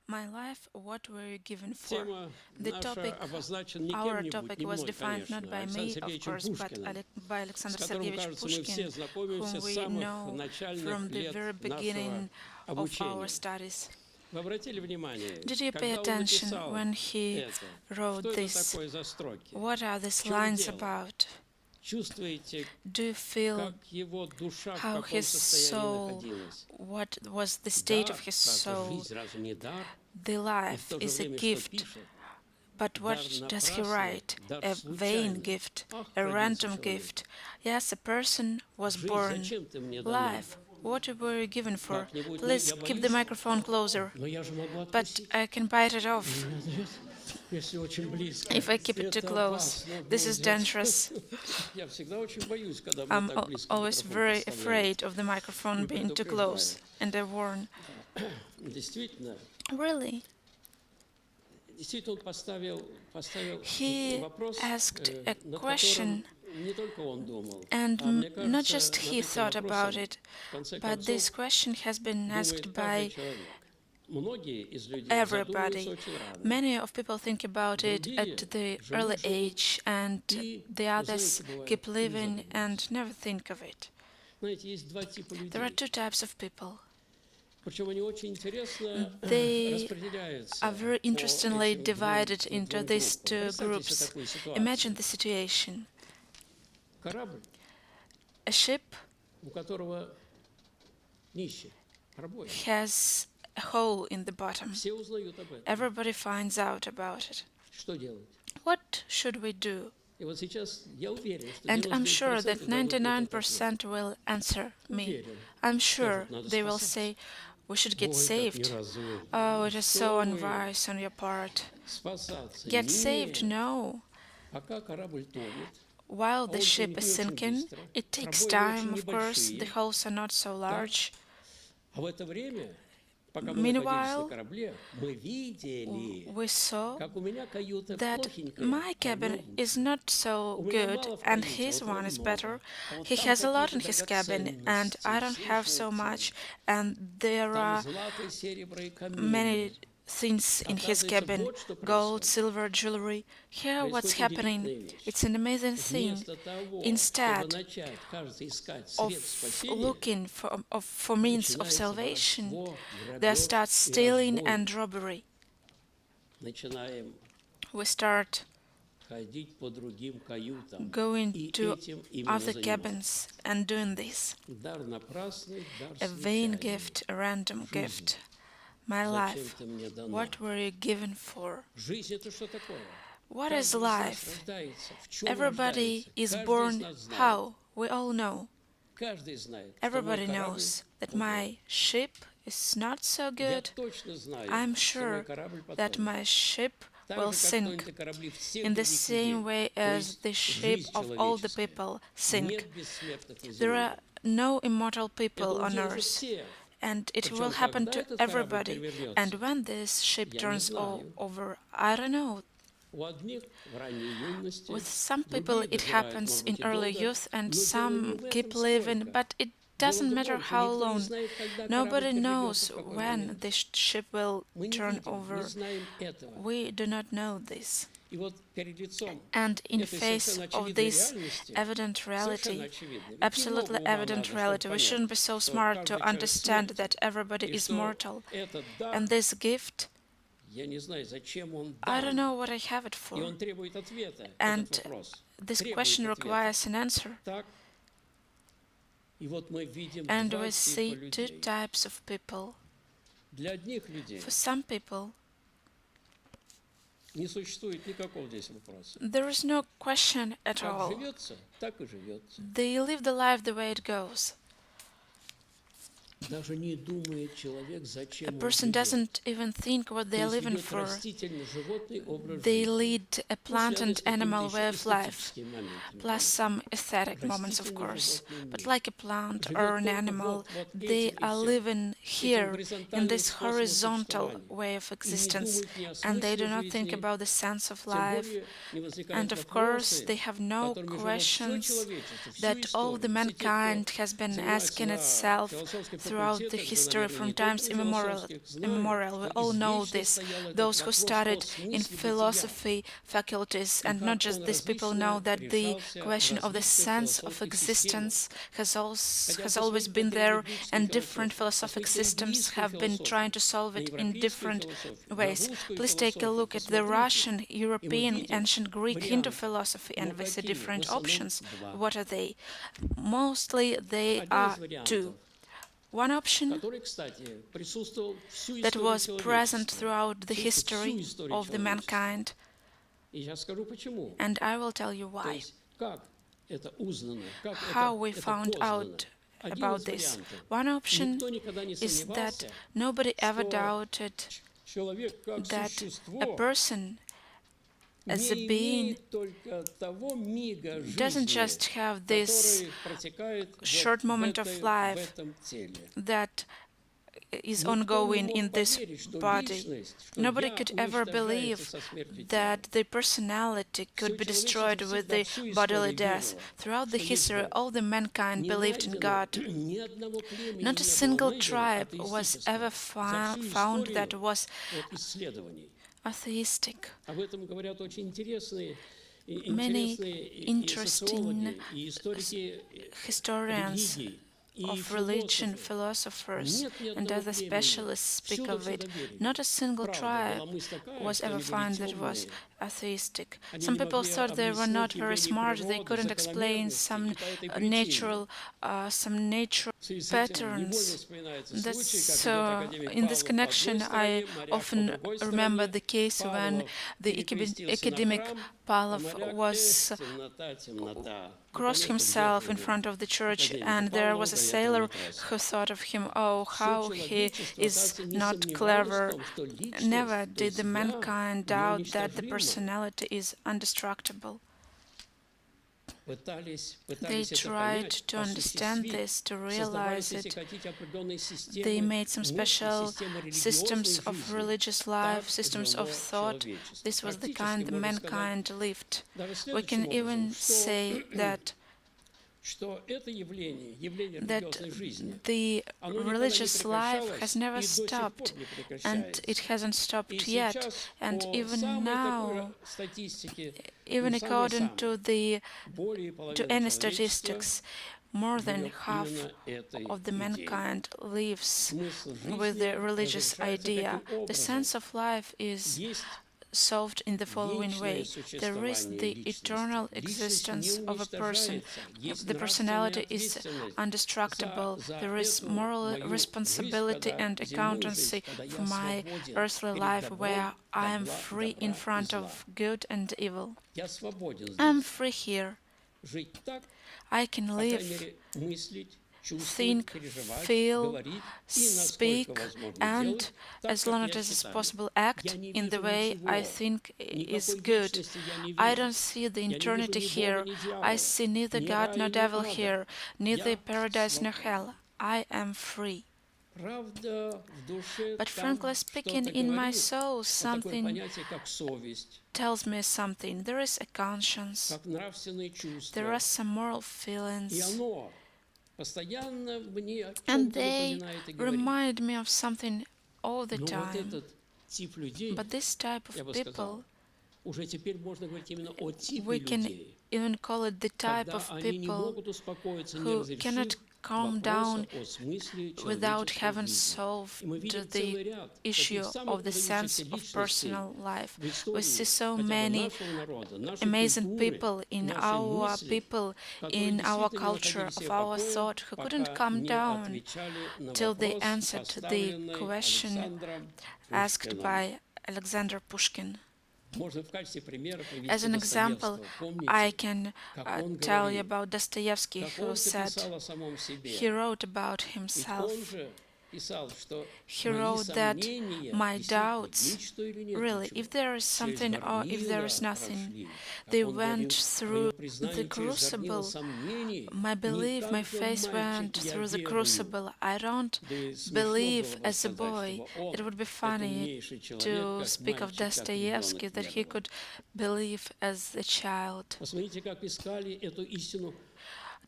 My life, what were you given for? Тема The наша topic, обозначена не our кем-нибудь, topic не was мной, defined not конечно, а by Александром me, of Сергеевичем course, but Пушкиным, by с Alexander которым, Sergeyevich кажется, мы все Pushkin, знакомимся whom с we самых know начальных from the лет very нашего beginning of our обучения. studies. Вы обратили внимание, Did you pay когда он attention написал when he это, что wrote это this? такое за строки? What are В these чем lines дело? about? Чувствуете, Do you feel как его душа в how каком his состоянии soul, находилась? what was the state of Дар, his кажется, soul? жизнь разве не дар? The И в life то же is a время, что gift, пишет? but what Дар does he напрасный, write? дар A vain случайный. gift, Ах, a родился random человек. gift. Yes, a person was Жизнь, born. зачем ты мне дана? Life, what were you given for? Как-нибудь, ну, Please я keep the боюсь, microphone closer. но я же могу But откусить. I can bite it off Если очень близко. if I keep it too Это close. опасно This is будет. dangerous. Я всегда очень боюсь, когда мне I'm так близко always микрофон very подставляют. afraid of the microphone И being too close, предупреждаю. and I warn. Действительно, Really? он поставил He вопрос, asked a над question, которым не только он думал, and а мне not кажется, just над he этим thought about вопросом, it, в конце but концов, this question has been asked думает by каждый человек. Многие из людей задумываются everybody. очень рано. Many of people think about it at Другие the живут, early живут, age, and и, the вы others знаете, бывает, keep и не living and задумываются. never think of it. Знаете, есть два типа There are людей. two types of people. Причем они очень интересно They распределяются are very по interestingly этим divided into двум these группам. two Представьте себе groups. такую Imagine ситуацию. the situation. Корабль, A ship у которого днище, пробоина. has a hole in the bottom. Все узнают об этом. Everybody finds out about it. Что делать? What should we do? И вот сейчас я уверен, что And I'm sure 99% that дадут мне этот ответ. 99% will answer me. Уверен. I'm sure Скажут, надо they will спасаться. say, we should get Ой, как saved. неразумно. Oh, it is so Что вы? unwise on your part. Спасаться? Get saved? Нет. No. Пока корабль тонет, While а the он ship тонет is не очень sinking, быстро, it takes пробоины time, очень of course, the небольшие, holes are not so large. а в это время, пока мы находились Meanwhile, на корабле, мы видели, we saw как у меня каюта that плохенькая, my а у cabin него is not so У меня good мало в and каюте, his вот one is много. better. А вот He там has a lot in какие-то his cabin and драгоценности, I don't have so much, and there там are злато и серебро и many камни. things in his Оказывается, cabin, вот что gold, происходит. silver, jewelry. Here what's Происходит happening, удивительная вещь. it's an amazing thing. Вместо того, чтобы Instead начать, кажется, искать of средств спасения, looking for means of начинается salvation, воровство, they грабеж start и stealing разбой. and robbery. Начинаем We start ходить по другим каютам going и to этим именно other заниматься. cabins and doing this. Дар напрасный, дар A vain случайный. gift, a random gift. My Зачем life, ты мне дана? what were you given for? Жизнь это что такое? What Каждый is из нас life? рождается. В чем Everybody рождается? is Каждый из born нас знает. how? We all know. Каждый знает, что мой Everybody корабль knows that плохой. my ship is not so Я good. точно знаю, I'm что мой sure корабль that потонет. my ship Так will же, как sink тонут и корабли всех in the других same людей. way То as есть the ship жизнь of all the человеческая. people sink. Нет бессмертных на There земле. are no immortal Это people on уделается earth, всем. and it Причем, will happen когда to этот корабль everybody. перевернется, And when this ship я не turns знаю. over, I don't know. У одних в ранней юности, With some people другие it доживают, happens может in быть, и early долго, youth, and но дело не some в keep этом living, сколько. but it Дело doesn't в matter другом, что how никто не long. знает, когда Nobody корабль knows перевернется, в какой when момент. this ship will Мы не turn видим, не over. знаем этого. We do not know this. И вот перед лицом And in этой face совершенно of очевидной this реальности, evident совершенно reality, очевидной, ведь absolutely немного ума evident надо, чтобы reality, we shouldn't понять, be so что smart каждый to человек understand смертен, that everybody и is что mortal. этот дар, And this gift, я не знаю, зачем он I don't дан, know what I have it и for. он требует ответа, And этот вопрос. this Требует question ответа. requires an answer. Так, и вот мы видим And два we типа see two людей. types of people. Для одних людей For some people, не существует никакого здесь вопроса. there is no question at Как all. живется, так и живется. They live the life the way it goes. Даже не думает человек, зачем A он person живет. doesn't even think what То they are есть living ведет for. растительно-животный образ They жизни. lead a plant and animal way of life, Эстетические моменты, plus some aesthetic moments, of course. But like a plant or an animal, they are living here in this horizontal way of existence, and they do not think about the sense of life. And of course, they have no questions that all the mankind has been asking itself throughout the history from times immemorial. We all know this. Those who studied in philosophy faculties, and not just these people, know that the question of the sense of existence has always been there, and different philosophic systems have been trying to solve it in different ways. Please take a look at the Russian, European, ancient Greek, Hindu philosophy, and we see different options. What are they? Mostly they are two. One option that was present throughout the history of the mankind, and I will tell you why. How we found out about this. One option is that nobody ever doubted that a person as a being doesn't just have this short moment of life that is ongoing in this body. Nobody could ever believe that the personality could be destroyed with the bodily death. Throughout the history, all the mankind believed in God. Not a single tribe was ever found that was atheistic. Many interesting historians of religion, philosophers, and other specialists speak of it. Not a single tribe was ever found that was atheistic. Some people thought they were not very smart, they couldn't explain some natural patterns. In this connection, I often remember the case when the academic Pavlov was crossed himself in front of the church, and there was a sailor who thought of him, oh, how he is not clever. Never did the mankind doubt that the personality is indestructible. They tried to understand this, to realize it. They made some special systems of religious life, systems of thought. This was the kind the mankind lived. We can even say that the religious life has never stopped, and it hasn't stopped yet. And even now, even according to any statistics, more than half of the mankind lives with the religious idea. The sense of life is solved in the following way. There is the eternal existence of a person. The personality is indestructible. There is moral responsibility and accountancy for my earthly life, where I am free in front of good and evil. I'm free here. I can live, think, feel, speak, and, as long as it's possible, act in the way I think is good. I don't see the eternity here. I see neither God nor devil here, neither paradise nor hell. I am free. But frankly speaking, in my soul, something tells me something. There is a conscience. There are some moral feelings. And they remind me of something all the time. But this type of people, we can even call it the type of people who cannot calm down without having solved the issue of the sense of personal life. We see so many amazing people in our culture, of our thought, who couldn't calm down till they answered the question asked by Alexander Pushkin. As an example, I can tell you about Dostoevsky, who said he wrote about himself. He wrote that my doubts, really, if there is something or if there is nothing, they went through the crucible. My belief, my faith went through the crucible. I don't believe as a boy. It would be funny to speak of Dostoevsky that he could believe as a child.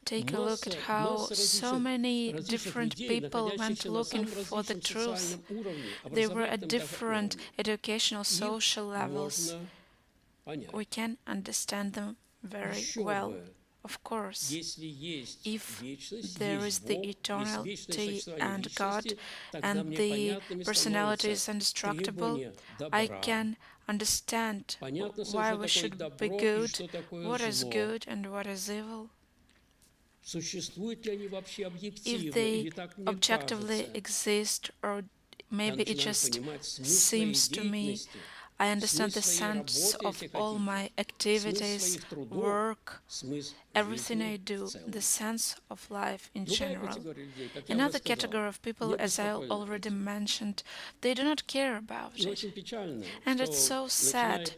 take a look at how so many different people went looking for the truth. They were at different educational, social levels. We can understand them very well. Of course, if there is the eternality and God and the personality is indestructible, I can understand why we should be good, what is good and what is evil. If they objectively exist, or maybe it just seems to me, I understand the sense of all my activities, work, everything I do, the sense of life in general. Another category of people, as I already mentioned, they do not care about it. And it's so sad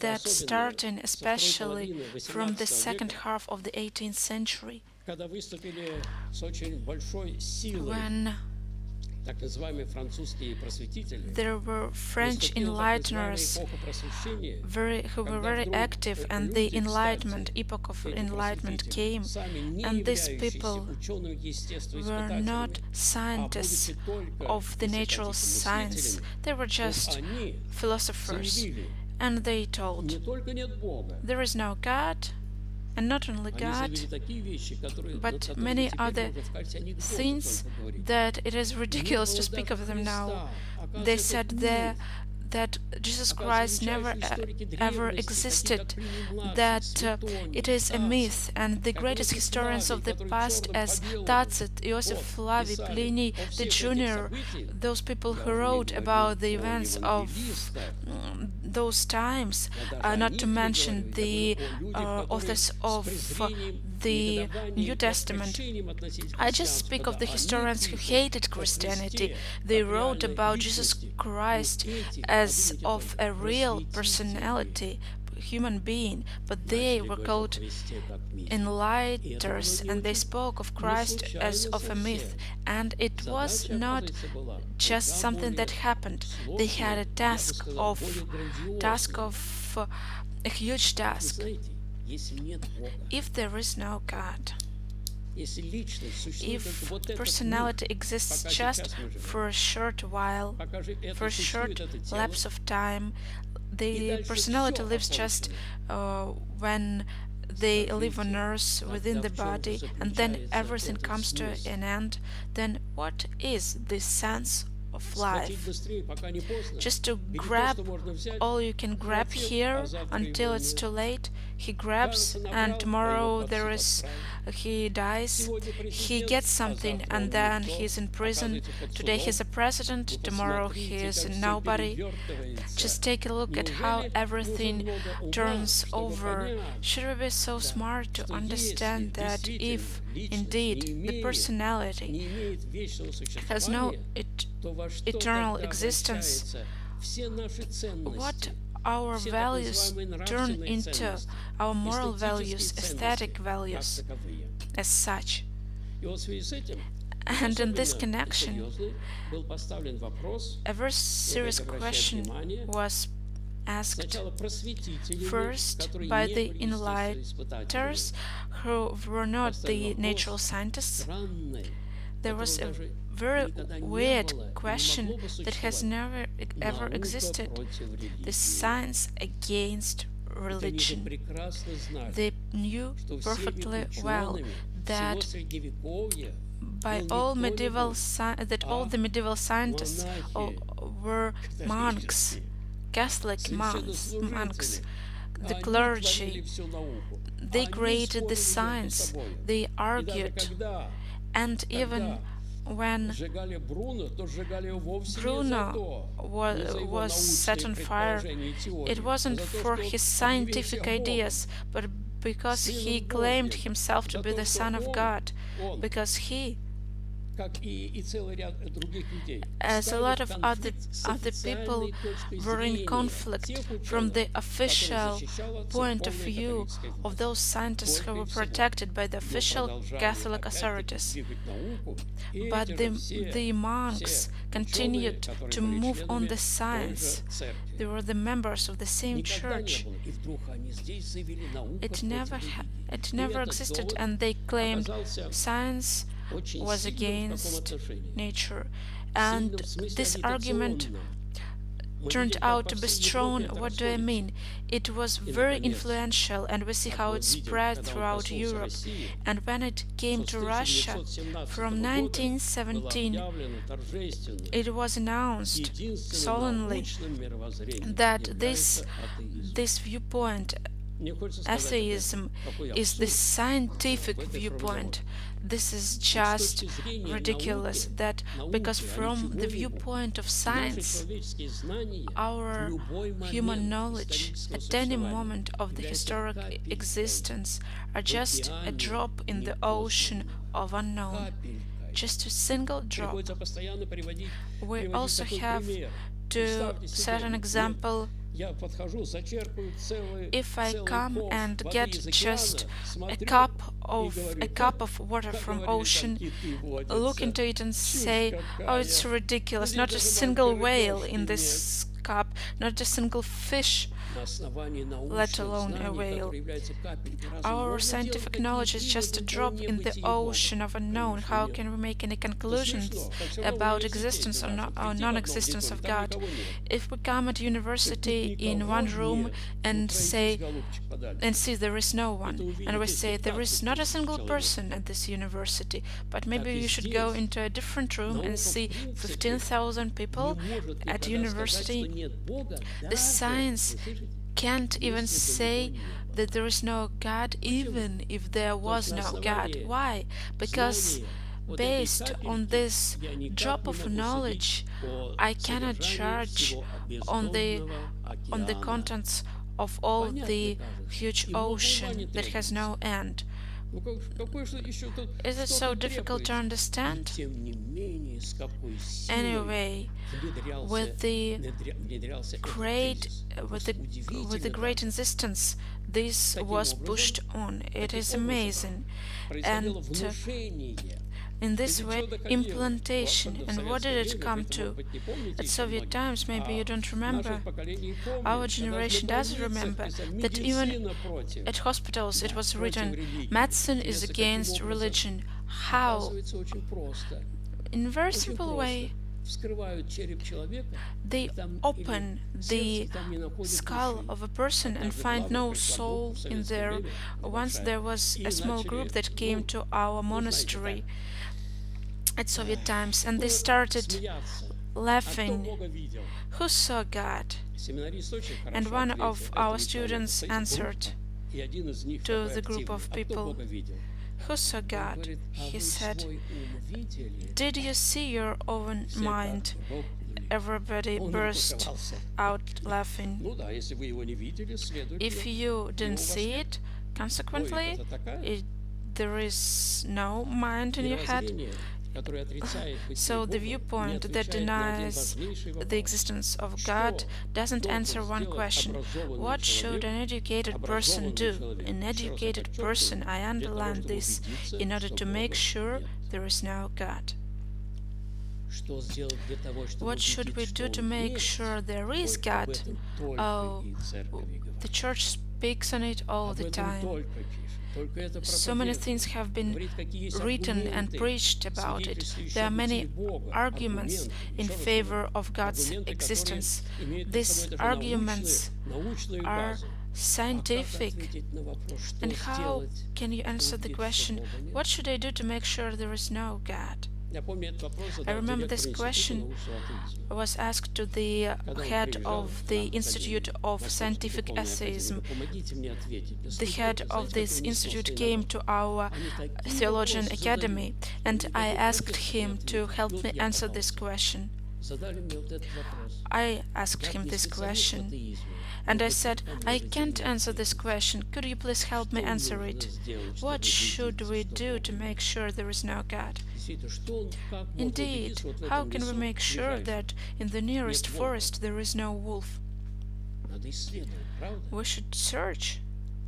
that starting especially from the second half of the 18th century, when there were French enlighteners who were very active, and the Enlightenment, epoch of Enlightenment came, and these people were not scientists of the natural science, they were just philosophers, and they told, there is no God, and not only God, but many other things that it is ridiculous to speak of them now. They said there that Jesus Christ never ever existed, that it is a myth, and the greatest historians of the past, as Tacit, Iosif Flavi, Pliny the Junior, those people who wrote about the events of those times, not to mention the authors of the New Testament. I just speak of the historians who hated Christianity. They wrote about Jesus Christ as of a real personality, human being, but they were called enlighters, and they spoke of Christ as of a myth, and it was not just something that happened. They had a task of a huge task. If there is no God, if personality exists just for a short while, for a short lapse of time, the personality lives just when they live on earth within the body, and then everything comes to an end, then what is the sense of life? Just to grab all you can grab here until it's too late. He grabs, and tomorrow he dies, he gets something, and then he's in prison. Today he's a president, tomorrow he is a nobody. Just take a look at how everything turns over. Should we be so smart to understand that if indeed the personality has no eternal existence, what our values turn into, our moral values, aesthetic values as such. And in this connection, a very serious question was asked first by the enlighters, who were not the natural scientists. There was a very weird question that has never ever existed: the science against religion. They knew perfectly well that all the medieval scientists were monks, Catholic monks, the clergy. They created the science, they argued, and even when Bruno was set on fire, it wasn't for his scientific ideas, but because he claimed himself to be the Son of God, because he as a lot of other people were in conflict from the official point of view of those scientists who were protected by the official Catholic authorities. But the monks continued to move on the science. They were the members of the same church. It never existed, and they claimed science was against nature. And this argument turned out to be strong. What do I mean? It was very influential, and we see how it spread throughout Europe. And when it came to Russia, from 1917, it was announced solemnly that this viewpoint, atheism, is the scientific viewpoint. This is just ridiculous, that because from the viewpoint of science, our human knowledge at any moment of the historic existence are just a drop in the ocean of unknown, just a single drop. We also have to set an example. If I come and get just a cup of water from ocean, look into it and say, oh, it's ridiculous, not a single whale in this cup, not a single fish, let alone a whale. Our scientific knowledge is just a drop in the ocean of unknown. How can we make any conclusions about existence or non-existence of God? If we come at university in one room and see there is no one, and we say there is not a single person at this university, but maybe you should go into a different room and see 15,000 people at university, the science can't even say that there is no God, even if there was no God. Why? Because based on this drop of knowledge, I cannot judge on the contents of all the huge ocean that has no end. Is it so difficult to understand? Anyway, with the great insistence, this was pushed on. It is amazing. And in this way, implantation. And what did it come to? At Soviet times, maybe you don't remember. Our generation does remember that even at hospitals it was written, medicine is against religion. How? In a very simple way. They open the skull of a person and find no soul in there. Once there was a small group that came to our monastery at Soviet times, and they started laughing. Who saw God? And one of our students answered to the group of people, who saw God? He said, did you see your own mind? Everybody burst out laughing. If you didn't see it, consequently, there is no mind in your head. So the viewpoint that denies the existence of God doesn't answer one question. What should an educated person do? An educated person, I underline this, in order to make sure there is no God. What should we do to make sure there is God? Oh, the Church speaks on it all the time. So many things have been written and preached about it. There are many arguments in favor of God's existence. These arguments are scientific. And how can you answer the question, what should I do to make sure there is no God? I remember this question was asked to the head of the Institute of Scientific Atheism. The head of this institute came to our Theologian Academy, and I asked him to help me answer this question. задали мне вот этот вопрос. I asked Как him this нести совет в question, атеизме? and I Может, said, I поможете can't мне answer this ответить? question. Could you please help me Что answer нужно it? сделать, What чтобы should убедиться, we что do to Бога make нет? sure there is no God? Действительно, как можно Indeed, убедиться вот в how этом can we лесу make sure ближайшем? that in the nearest Нет волка. forest there is no wolf? Надо исследовать, правда? We should search.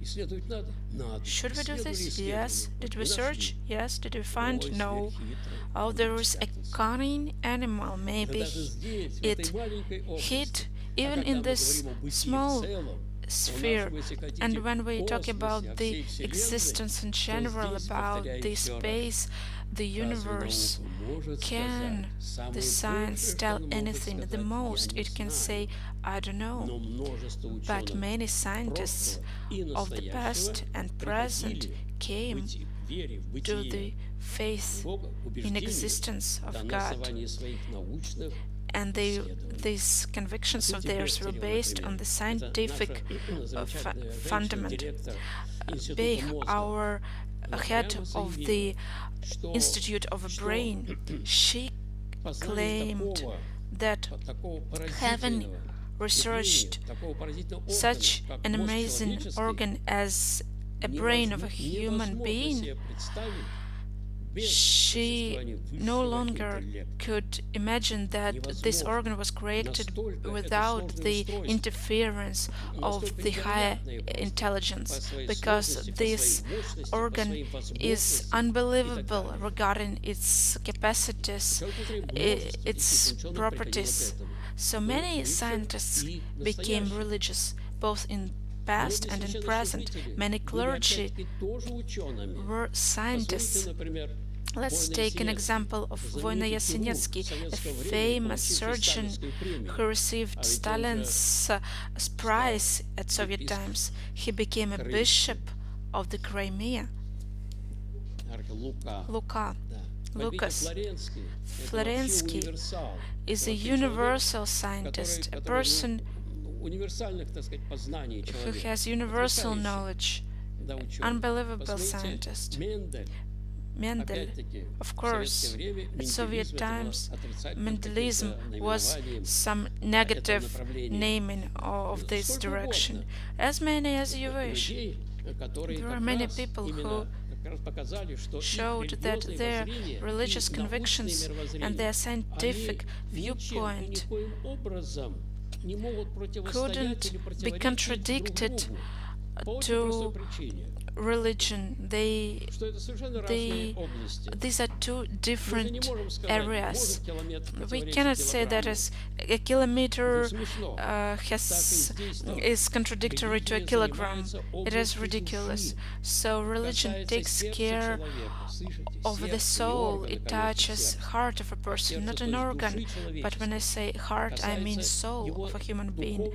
Исследовать надо? Надо. Should we do Исследовали, this? исследовали. Yes. Did we Мы search? нашли. Yes. Did we Ой, find? No. сверххитрый. Oh, Он there is a спрятался. cunning animal. Но Maybe даже здесь, в этой it маленькой hid области, even когда in мы this говорим о бытии в small целом, sphere. And when we talk космосе, about о the всей Вселенной, existence in то general, здесь, about повторяю the еще раз, space, the universe, разве наука может can сказать самое the science большее, что tell она может anything? The сказать, most я не it can знаю. say, I don't Но know. множество But ученых many scientists прошлого и of the past настоящего and present приходили came к вере в to бытие the faith Бога, in убеждению, existence да, of на God. основании своих научных And исследований. these convictions of theirs were based on the scientific fundament. Директор Beck, Института мозга, our она head прямо of заявила, the что Institute of a Brain, she познание claimed that такого having поразительного researched явления, такого поразительного such органа, как an мозг amazing человеческий, organ as a brain of a human невозможно being, себе представить без she существования no высшего longer интеллекта. could imagine that this Невозможно. organ was created Настолько это without сложное the устройство, interference of настолько the higher невероятное просто intelligence, по своей because сложности, по this своей мощности, по organ своим is возможностям и так unbelievable далее. regarding its capacities, Только смотри, множество its ученых приходило к properties. этому. So Но many лучше scientists и became настоящее. religious, both in past and in present. Many clergy were scientists. Let's take an example of Voyna Yasenetsky, a famous surgeon who received Stalin's prize at Soviet times. He became a bishop of the Crimea. Lucas Florensky is a universal scientist, a person who has universal knowledge, unbelievable scientist. Mendel, of course, at Soviet times, Mendelism was some negative naming of this direction. As many as you wish. There are many people who showed that their religious convictions and their scientific viewpoint couldn't be contradicted to religion. These are two different areas. We cannot say that as a kilometer is contradictory to a kilogram. It is ridiculous. So religion takes care of the soul. It touches heart of a person, not an organ. But when I say heart, I mean soul of a human being.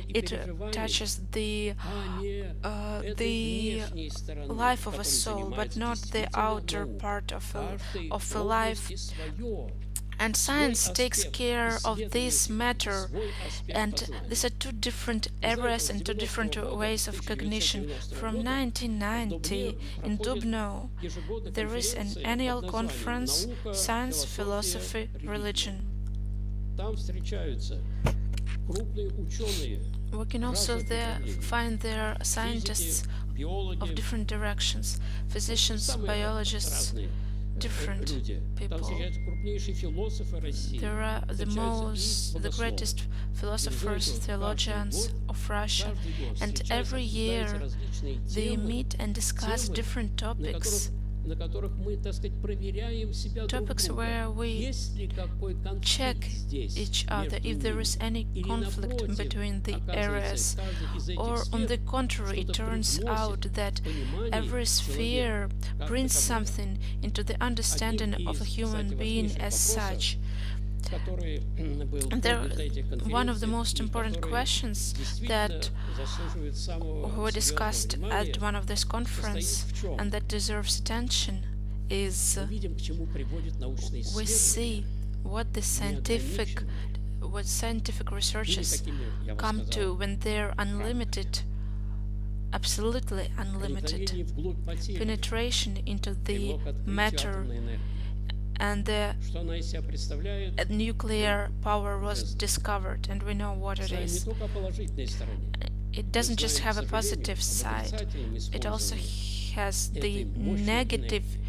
It touches the life of a soul, but not the outer part of a life. And science takes care of this matter, and these are two different areas and two different ways of cognition. From 1990 in Dubno, there is an annual conference, Science, Philosophy, Religion. We can also find there scientists of different directions, physicians, biologists, different people. There are the greatest philosophers, theologians of Russia, and every year they meet and discuss different topics where we check each other if there is any conflict between the areas, or on the contrary, it turns out that every sphere brings something into the understanding of a human being as such. One of the most important questions that were discussed at one of this conference and that deserves attention is we see what scientific researchers come to when they're unlimited, absolutely unlimited penetration into the matter and the Что она из себя представляет, nuclear power was discovered, and we know what it знаю не is. только о положительной стороне, It doesn't just знаем, have к a positive сожалению, об side, отрицательном it also использовании has the этой мощной negative энергии.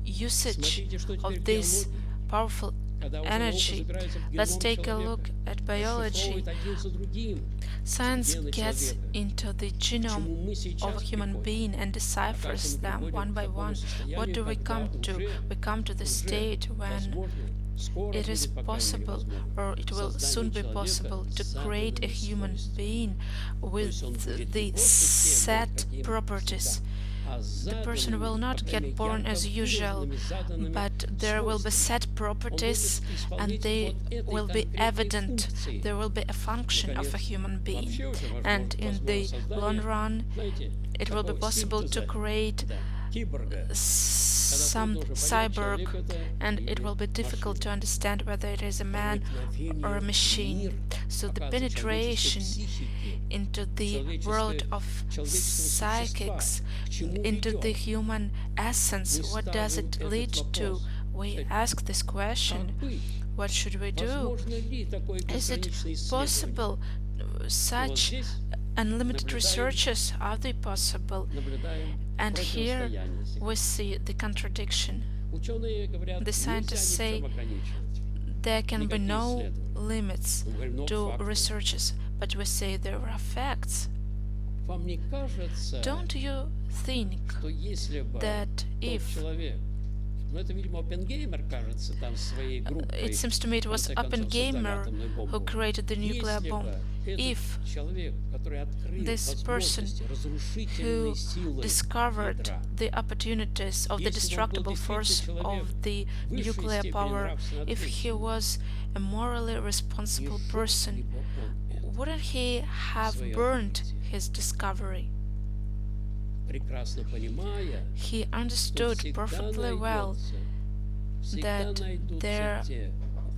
usage Смотрите, что теперь of в this биологии, powerful когда уже наука energy. забирается в Let's геном take a человека, look at biology. расшифровывает один за другим Science гены gets человека, into the к genome чему мы of a сейчас human приходим. being and deciphers Оказывается, мы them one приходим к by такому one. What состоянию, do we когда come to? We come to the state when возможно, скоро it is будет, по крайней мере, possible, возможно, or it will soon be создание possible, человека to с create a заданными human свойствами. being То with есть он будет the не просто тем, set каким properties. всегда, а The person will заданными, not по крайней get мере, born ярко as usual, выраженными заданными but there will be свойствами. set Он properties, будет and they исполнитель вот этой will be конкретной evident. функции. There will be a function of a Наконец, human being, вообще уже and in the возможно long создание, run знаете, it will be такого possible to синтеза, create да, киборга, когда some трудно уже понять, cyborg, человек это and it или will be difficult машина. to understand whether it is a man or a Проникновение в machine. мир, So the оказывается, penetration человеческой психики, into the world of человеческого psychics, существа, к чему into the ведет? human essence, Мы what does ставим it этот lead to? вопрос. We Кстати, ask this question, как быть? what should we do? Возможно ли такое Is it безграничное исследование? possible? И вот Such здесь unlimited наблюдаем researches, are they possible? наблюдаем And here противостояние всегда. we see the contradiction. Ученые говорят, The нельзя ни scientists в say чем ограничивать. there can be Никакие no исследования. limits Мы говорим, но to факты. researches, but we say there are facts. Вам не кажется, Don't you think что если бы that тот if человек, ну это, видимо, Оппенгеймер, кажется, там своей группой, it seems to me it в was конце концов, создали Oppenheimer атомную who бомбу. created the nuclear Если bomb, бы этот if человек, который открыл this person возможности, who разрушительные силы discovered ядра, the opportunities of the если бы он был destructible force действительно человек of the высшей nuclear степени power, нравственно if he ответственный, was a morally не responsible сжег person, ли бы он это wouldn't he have свое burned открытие, his discovery? прекрасно понимая, He что understood всегда perfectly well всегда that найдутся there те,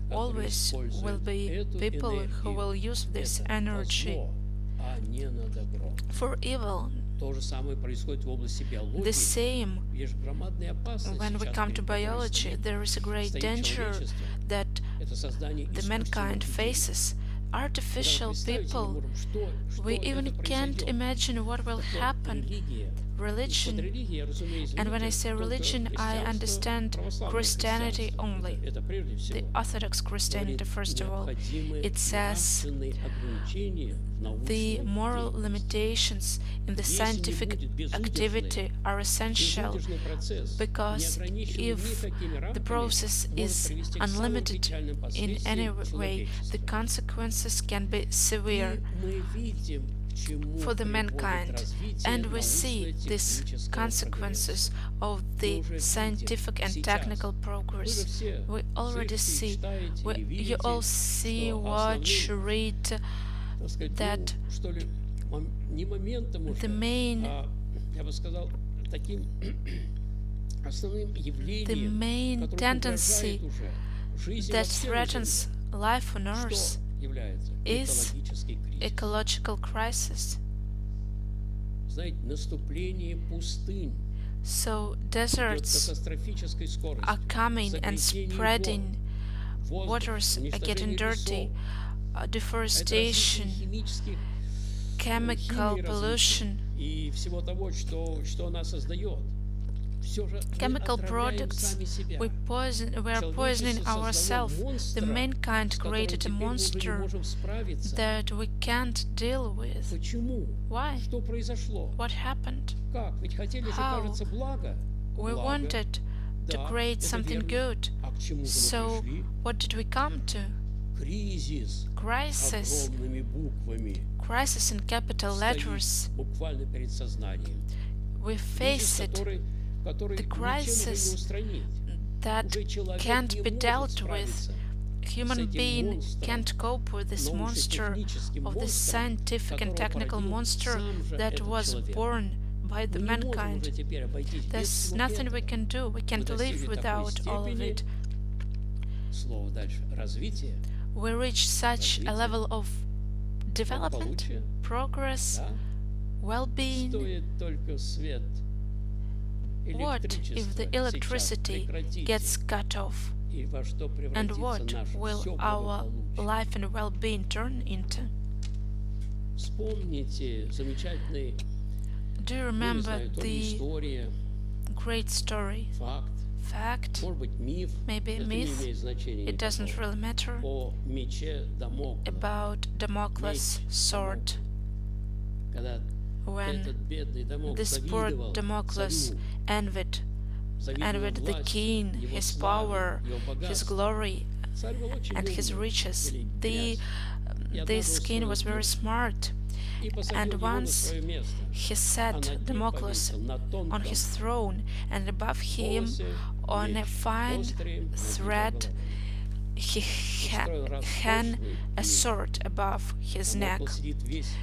которые always will используют be эту people who энергию, will use this это во energy зло, а не на добро. for evil. То же самое происходит в области The биологии. same Есть громадная опасность when we сейчас, come to перед которой biology, there is a great стоит danger человечество. that Это создание the искусственных mankind людей. faces. Даже Artificial представить не people, можем, что we это even can't произойдет. imagine what will Так вот, happen. религия. И под Religion, религией я разумею, and when I извините, say только religion, I христианство, understand православное Christianity христианство. only, Это прежде the всего. Orthodox Christianity Говорит, first of all. необходимы It says нравственные ограничения в the научной moral деятельности. limitations in the Если не scientific будет безудержной, activity are essential, безудержный процесс, не because ограниченный if никакими the рамками, process может is привести к самым unlimited печальным in any последствиям way, the человечества. consequences can be severe И мы видим, к чему for the приводит mankind, развитие and we see these научно-технического consequences прогресса. of Мы the уже scientific видим and сейчас. technical Вы же progress. все We already слышите, see, читаете и you видите, all see, что watch, основным, read так сказать, that ну, что ли, не моментом уже, the main я бы сказал, таким основным the явлением, main которое tendency угрожает уже жизни that во всем threatens life on Что Earth является is экологический кризис. ecological crisis. Знаете, наступление пустынь So идет deserts катастрофической скоростью. are coming and Загрязнение spreading, вод, waters are getting уничтожение dirty, лесов. Это deforestation, развитие химических, chemical химии pollution, развития и всего того, что она создает. Все же мы chemical отравляем products. сами себя. We are poisoning Человечество ourselves. создало The монстра, mankind с которым created a теперь мы уже не monster можем справиться. that we can't deal with. Почему? Why? Что произошло? What happened? Как? Ведь хотели же, How? кажется, благо. We Благо. wanted to Да, create это something верно. good. А к чему же So мы пришли? what did we come to? Кризис Crisis. огромными буквами Crisis in capital стоит letters. буквально перед сознанием. We Кризис, face it, который the ничем уже crisis не устранить. that Уже человек can't не be может dealt with. справиться Human этим being монстром, can't cope with this monster научно-техническим of this монстром, scientific and которого technical породил monster сам же that этот was человек. born by the Мы не можем mankind. уже теперь обойтись без There's всего nothing we этого. can do. We can't Мы live достигли такой without all of степени, it. слово дальше, развитие, We reach such a развитие, level of development, благополучие, progress, да? well-being. Стоит только свет What if электричества the сейчас electricity прекратите, gets cut off? и во что And превратится what наше will все our благополучие. life and well-being turn into? Вспомните замечательный, Do you ну, не remember знаю, то ли the история, great story, факт, fact, может быть, миф, maybe a это не myth, имеет значения it doesn't никакого, really matter, о мече Дамокла, about Damocles' меч sword, Дамокла. Когда этот when бедный Дамокл this poor завидовал Damocles царю, envied завидовал the власть, king, его his славе, power, его his богатству. glory, Царь был очень and his умный, riches. или The, князь. this king was very smart, И посадил and его на once свое место, he а set над ним Damocles повесил на on тонком his throne, and above him, волосе on a меч fine острый над его thread, головой. he Устроил hung роскошный a пир. sword above his neck, Дамокл сидит весь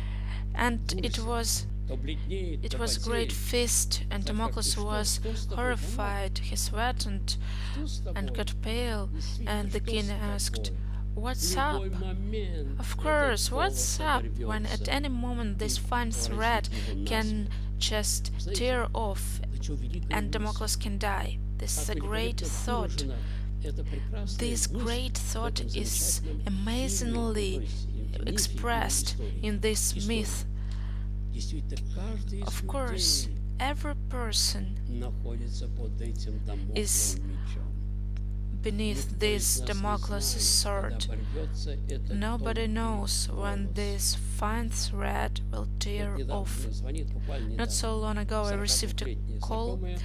and в ужасе, то бледнеет, it то was a great потеет. feast, and Царь спрашивает: Damocles «Ты что? was Что с тобой, Дамокл? horrified. He sweated Что с тобой? and got pale, and the Действительно, king что с asked, тобой? В "What's up?" любой момент Of этот course, волос what's up when at оборвется any moment this и fine thread поразит его can насмерть. just Знаете, tear off до чего великая and мысль, Damocles can die? This is как a great великолепно thought. выражена эта прекрасная This мысль great в thought этом is замечательном фильме, amazingly то есть мифе или expressed истории. in this История. myth. Действительно, каждый из Of course, людей every person находится под этим is дамокловым мечом. beneath Никто this из нас не Damocles' знает, когда sword. оборвется этот Nobody тонкий knows when волос. this fine thread will Вот tear недавно off. мне звонит, буквально Not недавно, so long ago, I received a 42-летняя call знакомая,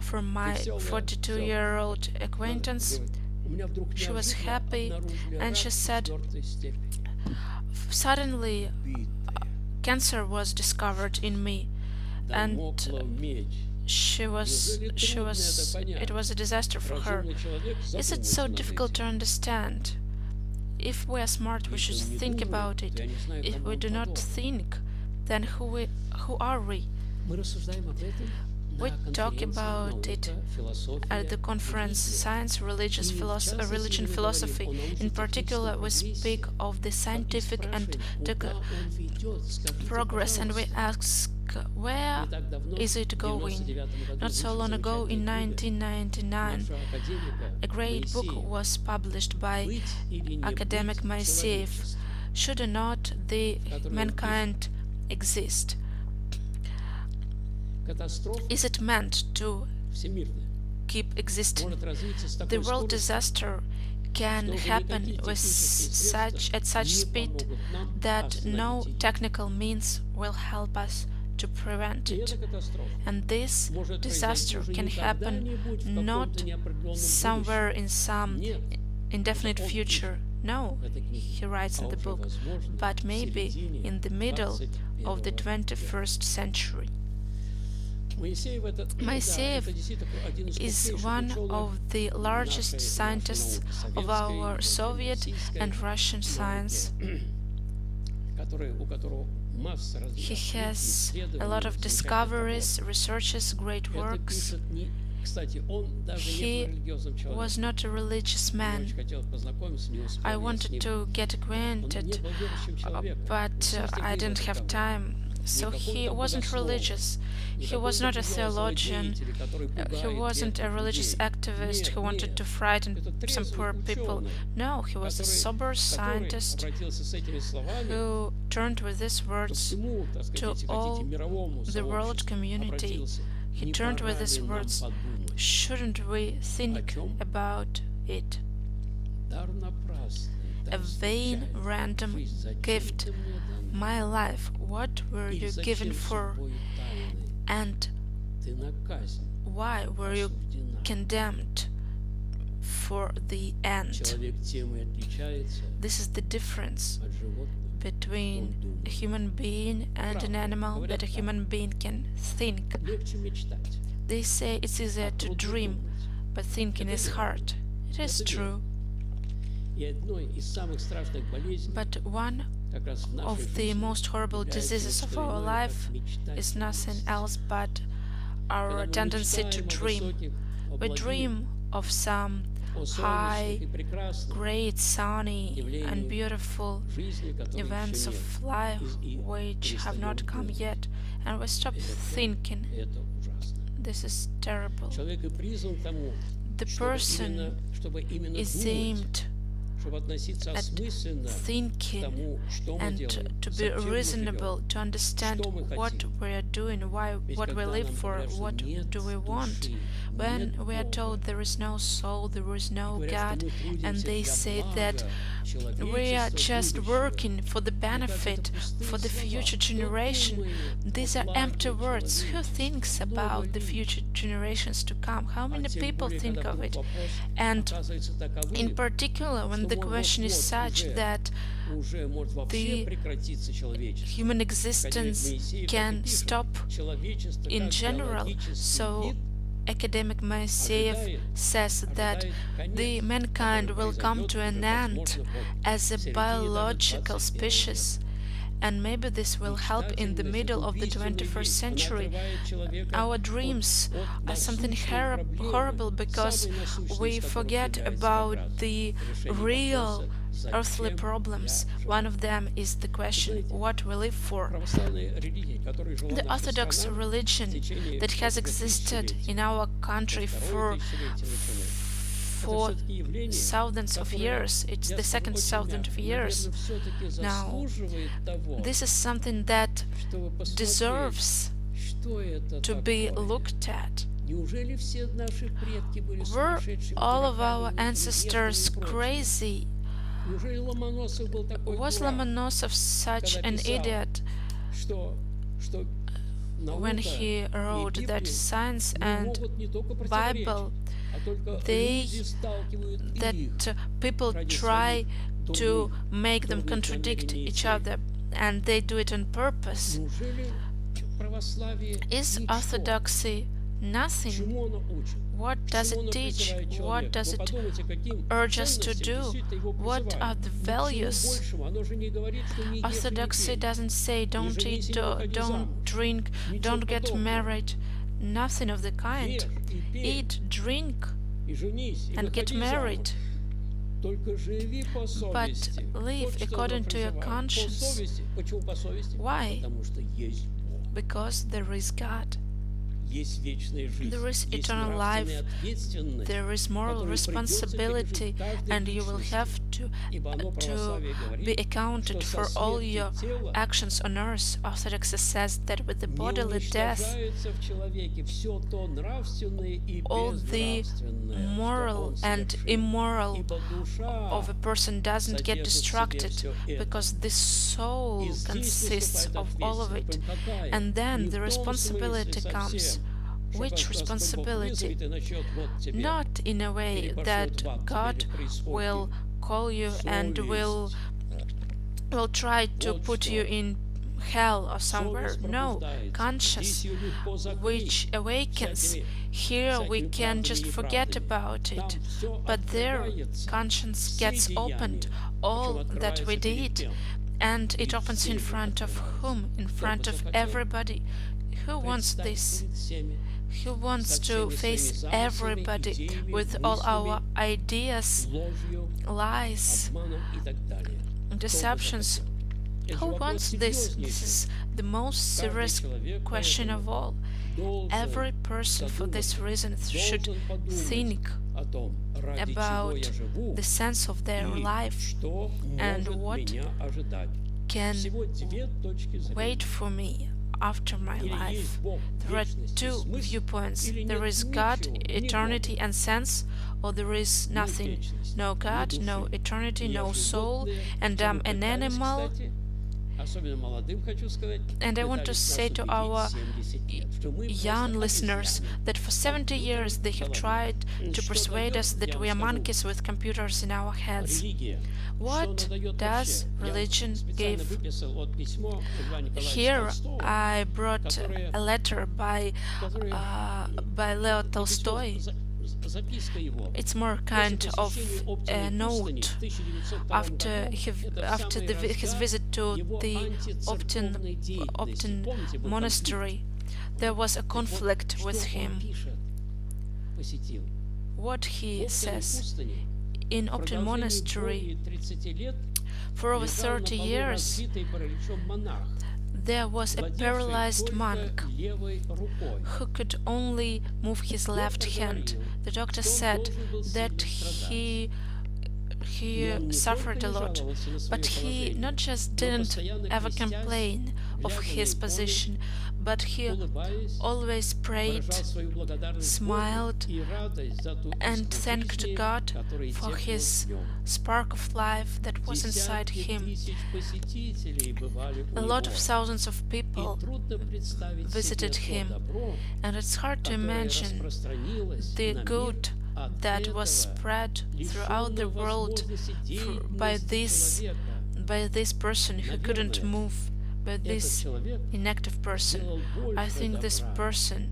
from my веселая, 42-year-old она acquaintance. говорит, у меня вдруг She was неожиданно happy, обнаружили and рак she said, 4-й степени. suddenly Битая, cancer was discovered in me, and дамоклов меч. she was it was a disaster for her. Разумный человек Is it so задумается над difficult to этим. understand? If we are smart, we should Если он не think думает, about то it. я не знаю, If кому we он do not подобен. think, then who are we? Мы рассуждаем об этом We на talk конференции about «Наука, it философия, at the conference религия». Science, Religious, И в частности, Religion, мы говорим Philosophy. о In particular, we научно-техническом speak прогрессе. of the И scientific and спрашиваем, куда он ведет? Скажите, progress, and we пожалуйста. ask where Не так давно, is it в going? 99 году, Not so вышла long ago, in замечательная книга 1999, нашего академика a great book Моисеева was published by «Быть или не academic быть Moiseev. человечеством», Should not the в которой он mankind exist? пишет, катастрофа Is it meant to всемирная keep existing? может развиться с The такой world скоростью, disaster can что уже happen никакие with технические at средства such не speed помогут нам that no остановить ее. technical means will help us to prevent И it. эта катастрофа And this может disaster произойти уже can happen когда-нибудь в not каком-то неопределенном somewhere in some будущем. Нет, indefinite он future. No, в этой книге, he writes in а the уже, book, возможно, but в maybe середине in the middle of the 21 века. 21st century. Моисеев это, да, Moiseev это действительно один из is крупнейших one ученых of the largest нашей scientists науки, of советской, our Soviet российской and Russian science. науки, у которого масса He различных has исследований, a lot of замечательных discoveries, researches, great работ. Это works. пишет кстати, он даже не был религиозным Was человеком. not a religious Я man. очень хотел познакомиться, не успел I я с wanted ним. to get Он acquainted, не был верующим человеком. but В смысле I жизни didn't have таковой. time. So he wasn't religious. He was not a theologian. He wasn't a religious activist who wanted to frighten some poor people. No, he was a sober scientist who turned with these words to all the world community. He turned with these words, shouldn't we think about it? A vain, random gift. My life, what were you given for? And why were you condemned for the end? This is the difference between a human being and an animal, that a human being can think. They say it's easier to dream, but thinking is hard. It is true. But one of the most horrible diseases of our life is nothing else but our tendency to dream. We dream of some high, great, sunny and beautiful events of life which have not come yet, and we stop thinking. This is terrible. the person is aimed at thinking and to be reasonable, to understand what we are doing, what we live for, what do we want. When we are told there is no soul, there is no God, and they say that we are just working for the benefit for the future generation, these are empty words. Who thinks about the future generations to come? How many people think of it? And in particular, when the question is such that the human existence can stop in general, so academic Moiseyev says that the mankind will come to an end as a biological species, and maybe this will help in the middle of the 21st century. Our dreams are something horrible because we forget about the real earthly problems. One of them is the question what we live for. The Orthodox religion that has existed in our country for thousands of years, it's the second thousand of years now, this is something that deserves to be looked at. Were all of our ancestors crazy? Was Lomonosov such an idiot when he wrote that science and Bible, that people try to make them contradict each other, and they do it on purpose? Is orthodoxy nothing? What does it teach? What does it urge us to do? What are the values? Orthodoxy doesn't say don't eat, don't drink, don't get married. Nothing of the kind. Eat, drink, and get married. But live according to your conscience. Why? Because there is God. There is eternal life, there is moral responsibility, and you will have to be accounted for all your actions on earth. Orthodoxy says that with the bodily death, all the moral and immoral of a person doesn't get distracted, because the soul consists of all of it, and then the responsibility comes. Which responsibility? Not in a way that God will call you and will try to put you in hell or somewhere. No, conscience which awakens. Here we can just forget about it, but there conscience gets opened, all that we did, and it opens in front of whom? In front of everybody. Who wants this? Who wants to face everybody with all our ideas, lies, deceptions? Who wants this? This is the most serious question of all. Every person for this reason should think about the sense of their life and what can wait for me after my life. There are two viewpoints. There is God, eternity, and sense, or there is nothing. No God, no eternity, no soul, and I'm an animal. And I want to say to our young listeners that for 70 years they have tried to persuade us that we are monkeys with computers in our heads. What does religion give? Here I brought a letter by Leo Tolstoy. It's more kind of a note after his visit to the Optin monastery. There was a conflict with him. What he says: in Optin monastery, for over 30 years, there was a paralyzed monk who could only move his left hand. The doctor said that he suffered a lot, but he not just didn't ever complain of his position, but he always prayed, smiled, and thanked God for his spark of life that was inside him. A lot of thousands of people visited him, and it's hard to imagine the good that was spread throughout the world by this person who couldn't move, by this inactive person. I think this person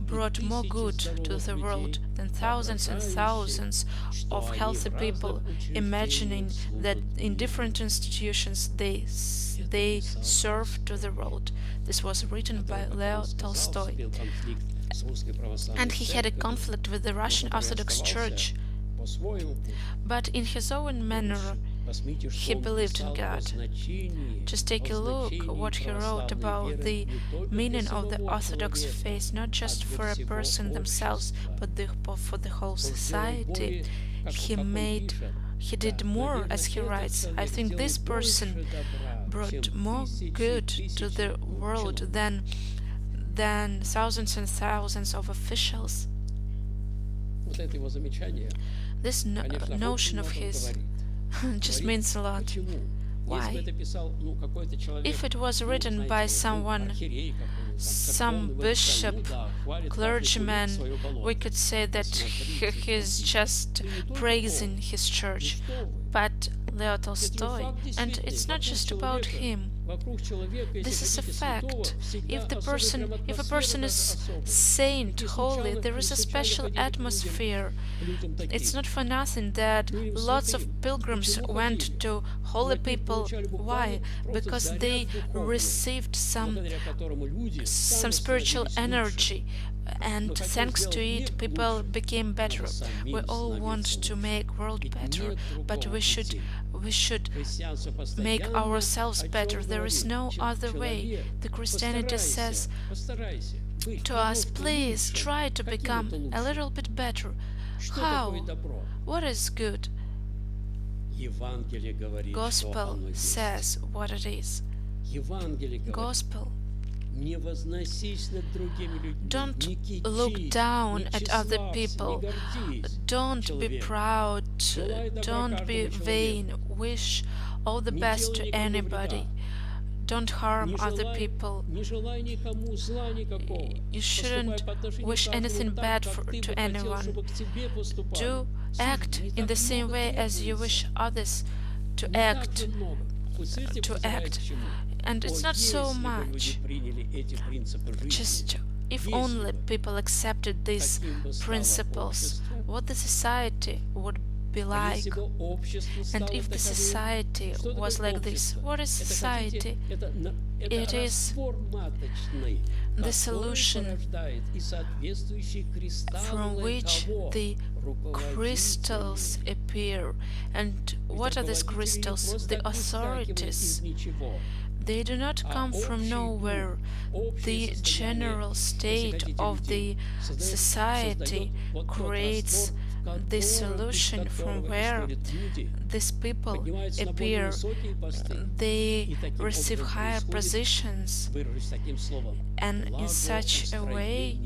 brought more good to the world than thousands and thousands of healthy people imagining that in different institutions they serve to the world. This was written by Leo Tolstoy. And he had a conflict with the Russian Orthodox Church, but in his own manner he believed in God. Just take a look what he wrote about the meaning of the Orthodox faith, not just for a person themselves, but for the whole society. He did more, as he writes. I think this person brought more good to the world than thousands and thousands of officials. This notion of his just means a lot. Why? If it was written by someone, some bishop, clergyman, we could say that he is just praising his church. But Leo Tolstoy, and it's not just about him. This is a fact. If a person is saint, holy, there is a special atmosphere. It's not for nothing that lots of pilgrims went to holy people. Why? Because they received some spiritual energy, and thanks to it, people became better. We all want to make world better, but we should make ourselves better. There is no other way. The Christianity says to us, please try to become a little bit better. How? What is good? Gospel says what it is. Gospel. Don't look down at other people. Don't be proud. Don't be vain. Wish all the best to anybody. Don't harm other people. You shouldn't wish anything bad to anyone. Do act in the same way as you wish others to act. And it's not so much. Just if only people accepted these principles, what the society would be like. And if the society was like this, what is society? It is the solution from which the crystals appear. And what are these crystals? The authorities. They do not come from nowhere. The general state of the society creates the solution from where these people appear. They receive higher positions, and in such a way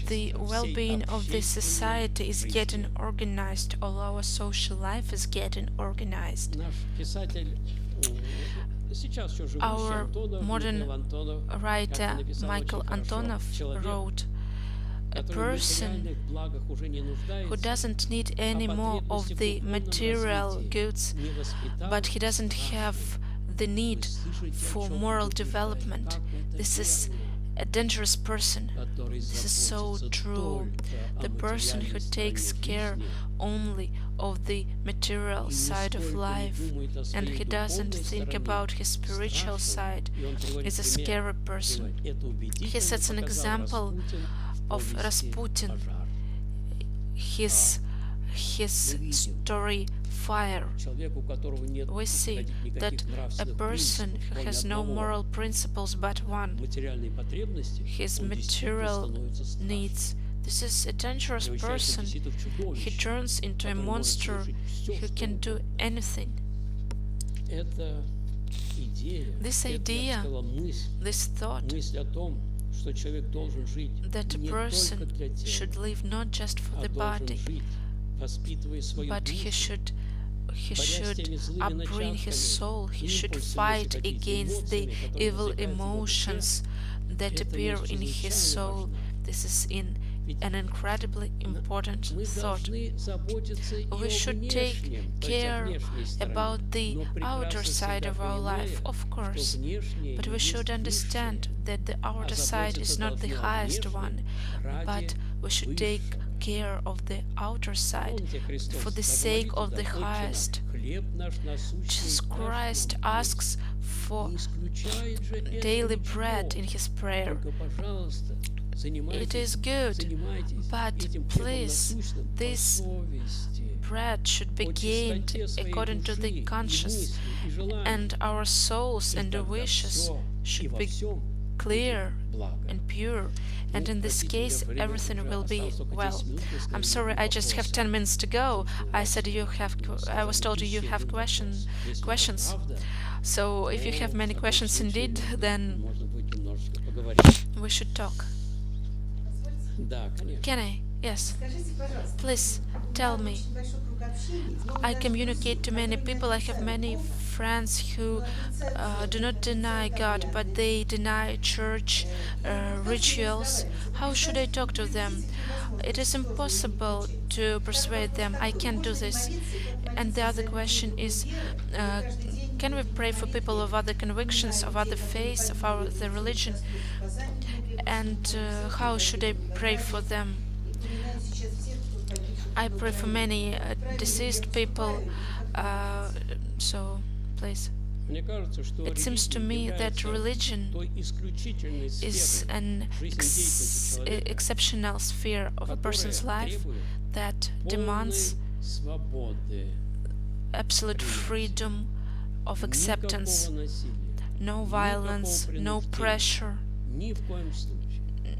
the well-being of the society is getting organized, all our social life is getting organized. Our modern writer Michael Antonov wrote, a person who doesn't need any more of the material goods, but he doesn't have the need for moral development. This is a dangerous person. This is so true. The person who takes care only of the material side of life and he doesn't think about his spiritual side is a scary person. He sets an example of Rasputin. His his story fire. Человек, у которого нет We see that никаких a нравственных person принципов, who кроме has no одного, moral principles but one, материальной потребности, his он действительно material становится страшным. needs. This is a dangerous Превращается в person. одесситов He чудовище, turns into a который может monster совершить всё, who что can do угодно. anything. Это идея, This это, я бы idea, сказала, this thought мысль о том, что человек должен жить that a не только person для should тела, live not just for а the должен body, жить, воспитывая свою but he душу, should борясь с теми злыми upbring his soul. He should импульсами, fight если хотите, against the эмоциями, которые evil возникают в его душе. emotions that Эта appear вещь in his чрезвычайно soul. важна. This is an incredibly important Мы thought. должны заботиться и We о should take внешнем, то есть о care внешней стороне. about the Но outer прекрасно side всегда of our life, понимая, of что course, внешнее but we не should есть understand высшее, that the а outer side is заботиться not the должны о highest внешнем one, ради but we should take высшего. care of the outer side Помните, Христос for the даже sake молитву of the дал: «Отче highest. наш, хлеб наш насущный Jesus дашь Christ нам asks есть». for Не исключает же это daily ничего. bread in his prayer. Только, пожалуйста, It занимайтесь, is good, занимайтесь but этим хлебом please, насущным по this совести, bread should be по gained чистоте своей according to души the и conscience, мыслей, и желаний. and our souls И and the тогда wishes всё и should во be всем clear будет благо. and pure, and in this Простите, case у меня время everything уже will be осталось только well. 10 минут, вы сказали, I'm sorry, нет I just have вопроса. 10 minutes to go. Собственно, у I вас said you have, I was told you еще have один вопрос. Если это questions. правда, So if you то have many в таком questions случае indeed, then можно будет немножечко поговорить. we should talk. Да, конечно. Can I? Yes. Скажите, пожалуйста, Please tell me. очень большой круг общения, но I даже communicate to many которые people. I have отрицают many Бога, friends who do not deny God, but they deny church rituals. How should I talk to them? It is impossible to persuade them. I can't do this. And the other question is, can we pray for people of other convictions, of other faiths, of the religion? And how should I pray for them? I pray for many deceased people, so please. Мне кажется, что It seems to me that religion той исключительной is сферой an жизнедеятельности человека, exceptional sphere of a person's которая life требует that полной demands свободы, absolute freedom of acceptance, никакого насилия, no violence, no принуждения. pressure, Ни в коем случае.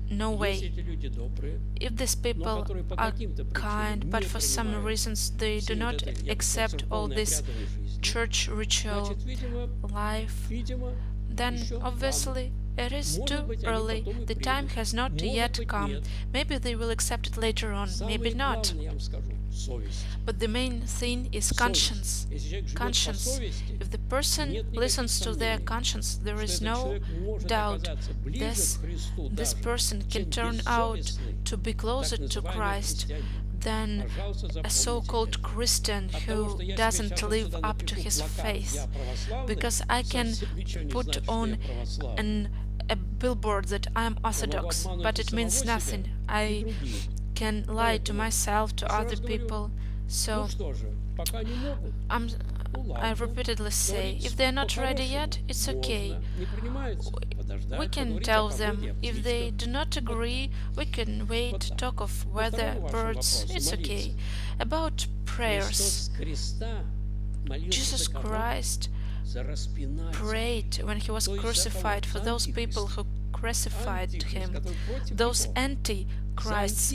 no Если way. эти люди добрые, If these people которые по are каким-то kind, причинам but не for some принимают reasons they всей do вот not этой, я бы сказал, accept all церковной this обрядовой жизни, church ritual значит, life, видимо, then еще рано. obviously it is Может too быть, они early. потом и The time примут. has not Может yet быть, come. нет. Maybe they will accept it later on, maybe Самое not. главное, я вам скажу, совесть. But the main thing is Совесть. conscience. Если человек живет по Conscience. совести, If the person нет никаких listens to their сомнений, conscience, there что is этот no человек может doubt оказаться ближе this к Христу this даже, person can чем turn out бессовестный, to be closer так to называемый Christ христианин. than Пожалуйста, a запомните so-called это. Christian От того, who что я себе doesn't сейчас вот live сюда up to напишу his плакат faith. «Я православный», Because I can совсем ничего не put значит, что on я православный. a billboard that I'm Orthodox, обманывать but и it means самого себя, nothing. и I других. can lie to Поэтому myself, to еще other раз говорю, people. Ну So что же, пока не могут. Ну I ладно. repeatedly say, Говорить if they're not ready по-хорошему yet, it's okay. можно. Не принимаются. Подождать, We can поговорить tell о them. погоде, о If they птичках. do not agree, we can wait, Вот так. talk of По weather, второму вашему birds, вопросу, it's okay. молиться. About prayers, Христос с креста молился Jesus за кого? Christ За распинателей. prayed when he was То есть за crucified кого? for За those people Антихриста. who crucified Антихрист, him, который против those него. antichrists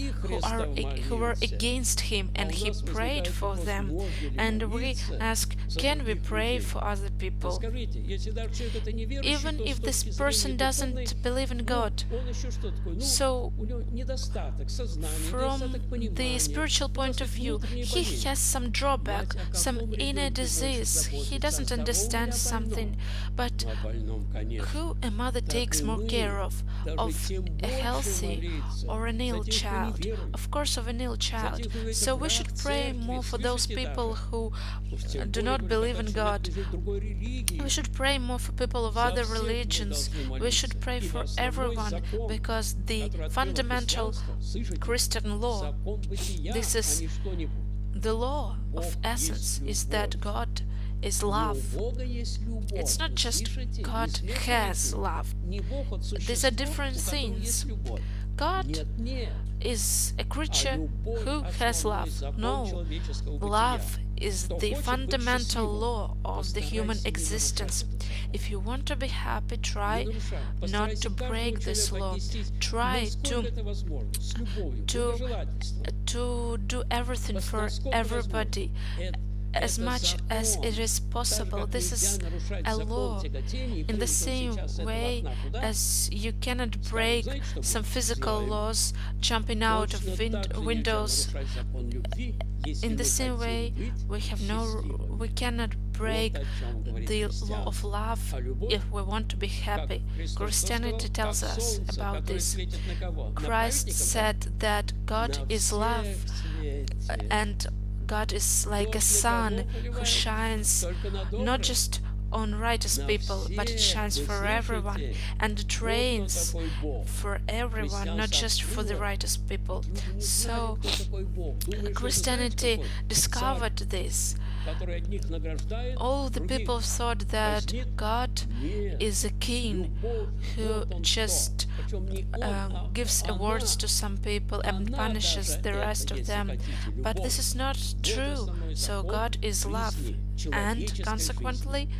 who were against him, and he prayed for them. And we ask, can we pray for other people? Скажите, если даже человек это неверующий, Even то с if this точки person зрения doesn't духовной, believe in ну, God, он еще что такое? Ну, so у него недостаток сознания, from недостаток the понимания, spiritual point of view, внутренней he болезни. has some drawback, Мать о some каком inner ребенке больше disease. He заботится, doesn't о здоровом understand или о something. больном? But Ну, о больном, конечно. who a mother Так takes и more мы care of даже тем a больше healthy молиться or an за ill тех, кто child? неверует. Of course, of an ill child. тех, кто является So we враг should pray церкви. more for those Слышите people даже? who Уж тем do более, not говорю, believe когда in человек God. лежит в другой религии, We should pray more for people of за other всех мы religions. должны We молиться. should pray Ибо for основной everyone закон, because the который открыло fundamental христианство, слышите? Christian law, Закон бытия, this is а не что-нибудь. the law of Бог есть essence, is that любовь. God is Не у love. Бога есть любовь. It's not Вы just слышите? God Не смешивайте. has love. Не Бог от These are существо, different у которого things. есть любовь. God Нет, нет. is a А creature любовь who has основной love. закон No, человеческого бытия. love is Кто the хочет быть fundamental счастливым, law of the human постарайся не нарушать existence. этот закон. If you want to be happy, try Не нарушай. not Постарайся to к каждому break this человеку law. отнестись, Try насколько это возможно, с любовью, to благожелательством. do everything for Насколько everybody возможно. as Это much as закон. it is Так же, possible. как This нельзя is нарушать a закон law. тяготения и In the прыгать вот same сейчас с этого way окна туда, as you cannot break знаете, что some будет? physical Сделаем. laws jumping out of Точно так же нельзя windows, нарушать закон любви, если in the мы same way хотим быть счастливыми. we cannot break Вот о чем говорит the law of христианство. love А любовь, if we want to be как happy. Христос Christianity сказал, tells как us солнце, about которое this. светит на кого? На Christ праведников, да? said that God На is всех love светит. and God is like a Только sun кого, who понимаете? shines Только на not добрых. just on righteous На people, but it всех. shines Вы for everyone, слышите? and it Вот кто rains такой Бог. for everyone, not Христианство just for the открыло. righteous people. Люди не So знали, кто такой Бог. Думали, что это, знаете, Christianity какой? discovered Царь, this. который одних награждает, All the других people thought that казнит. God Нет. is a king Любовь, who вот он just кто. Причем не он, а gives она. awards to some people and Она punishes даже the это, rest of если them. хотите, But любовь. this is not Вот true. основной So закон God is love, жизни, and человеческой consequently, жизни.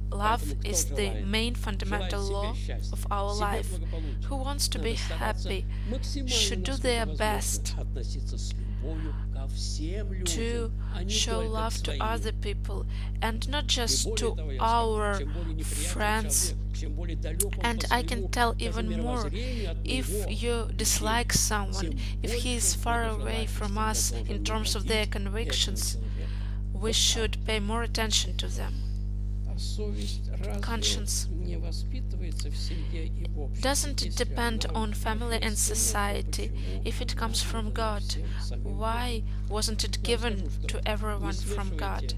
love Поэтому кто is the желает? main Желает fundamental себе law счастья, of our себе life. благополучия. Who wants to be Надо стараться happy максимально, should do насколько their возможно, best относиться с любовью ко всем to людям, а не show только к love to своим. other people and not И just более to того, я скажу, our чем более неприятен friends. человек, чем более далек он And по I can своему tell даже even more, мировоззрению от if него, you dislike someone, тем if he is большим far away from благожелательством us я in должен terms of their находить этого convictions, человека. we Вот так. should pay more attention to them. А совесть разве Conscience. не воспитывается в семье и в обществе? Doesn't it Если depend она on family and божественна, то society? почему If it comes она from не God, всем самим why wasn't it Я given скажу, что to не everyone from God?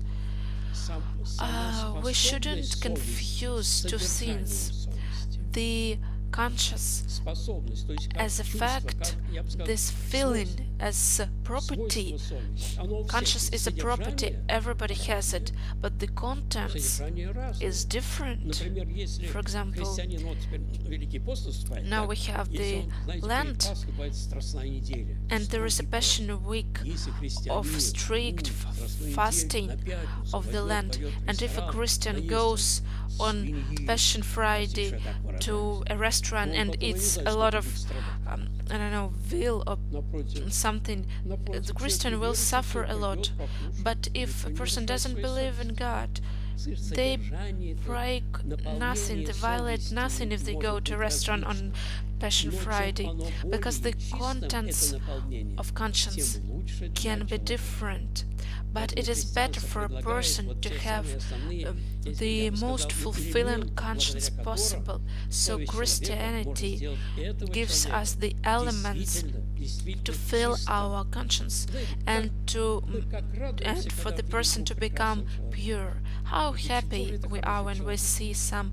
смешивайте We shouldn't самоспособность confuse с two содержанием things. совести. The conscious Способность, то есть как as a чувство, fact, как, я бы сказал, this feeling as a property. свойство совести. Оно у всех Conscious есть. is a property, Содержание everybody has it, разное. but the contents Содержание разное. is different. Например, если For example, христианин, вот теперь Великий пост наступает, now так? we have Если the он, знаете, перед Lent, Пасхой бывает страстная неделя, and there is a строгий пост. Passion Week Если христианин of strict страстную fasting неделю на пятницу of the возьмет, Lent, пойдет в and if a ресторан, Christian наестся goes on свиньи, Passion Friday если я так to выражаюсь, a restaurant то он and потом не eats знает, a сколько lot будет of, страдать. I don't know, veal or Напротив, something, the Christian will suffer a lot. But if a person doesn't believe in God, they break nothing, they violate nothing if they go to a restaurant on Passion Friday, because the contents of conscience can be different. But it is better for a person to have the most fulfilling conscience possible. So Christianity gives us the elements to fill our conscience and for the person to become pure. How happy we are when we see some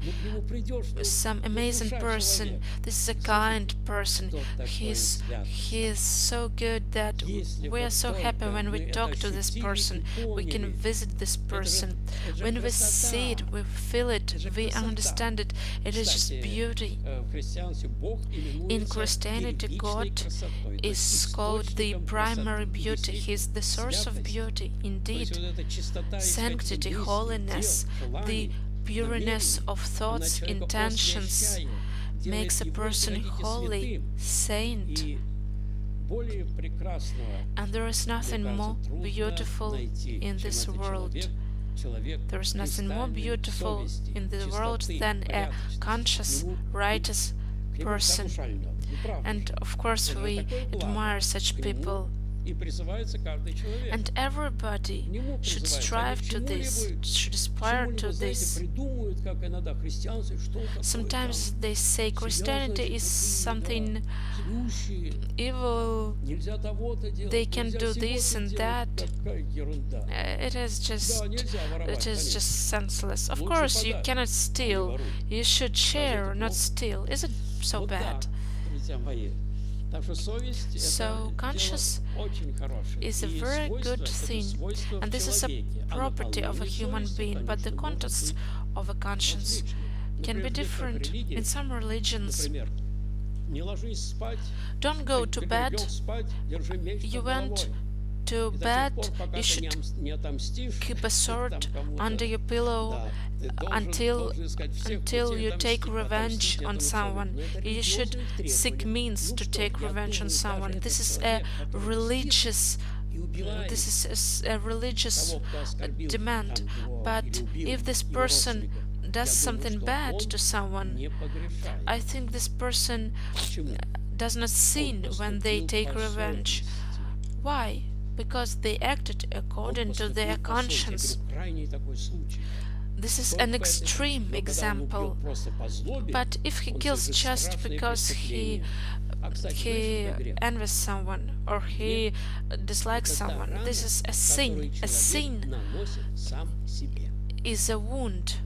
amazing person. This is a kind person. He's so good that we are so happy when we talk to this person. We can visit this person. When we see it, we feel it, we understand it. It is just beauty. In Christianity, God is called the primary beauty. He is the source of beauty. Indeed, sanctity, holiness, the pureness of thoughts, intentions makes a person holy, saint. And there is nothing more beautiful in this world. There is nothing more beautiful in the world than a conscious, righteous person. And of course we admire such people. And everybody should strive to this, should aspire to this. Sometimes they say Christianity is something evil, they can do this and that. It is just senseless. Of course, you cannot steal. You should share, not steal. Is it so bad? Так что совесть — So это conscious дело очень хорошее. is a И very свойство good — это thing, свойство в and this is a человеке. А property of a наполнение human совести, being, but the конечно, может contents быть of a conscience различным. can be Например, в некоторых different. In религиях, some religions, например, не ложись спать, don't go to ты bed, лег спать, держи меч you над went головой. to И до тех bed, пор, пока you ты не should отомстишь keep a там sword кому-то, under your pillow да, ты until должен искать всех until путей you take отомстить revenge on этому человеку. someone. Но это You should религиозные seek требования. means Ну to что, take я revenge on думаю, даже someone. этот This is a человек, который religious мстит и убивает this is a religious того, кто оскорбил demand. там его But или убил if this его person родственника, does я думаю, something что bad он to someone, не погрешает. I think this person Почему? does not Он sin when they поступил take по revenge. совести. Why? Because they acted Он according to their поступил по совести. Я conscience. говорю, крайний такой случай. This is Только an по этой extreme причине. Но когда он example. убьет просто по злобе, But if he он kills совершит just страшные because преступления. А, кстати, знаешь, he что такое грех? envies someone or he dislikes Это та someone, рана, this is a которую sin. A человек sin наносит сам себе. is a wound.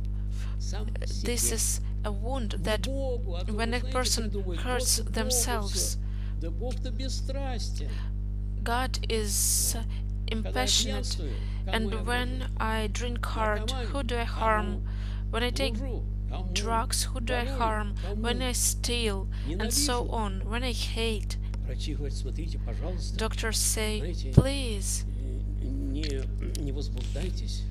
Сам This себе. is a wound Не that Богу, а то, when вы a знаете, person придумают, hurts вот Богу themselves, всё. Да Бог-то бесстрастен. God is Когда я impassionate. пьянствую, кому я And when врежу? I drink hard, who do I harm? When I take Мужу, кому? drugs, who do I Ворую, harm? кому? When I steal, and so Ненавижу. on. When I hate, Врачи говорят, смотрите, пожалуйста, doctors say, знаете, please не возбуждайтесь.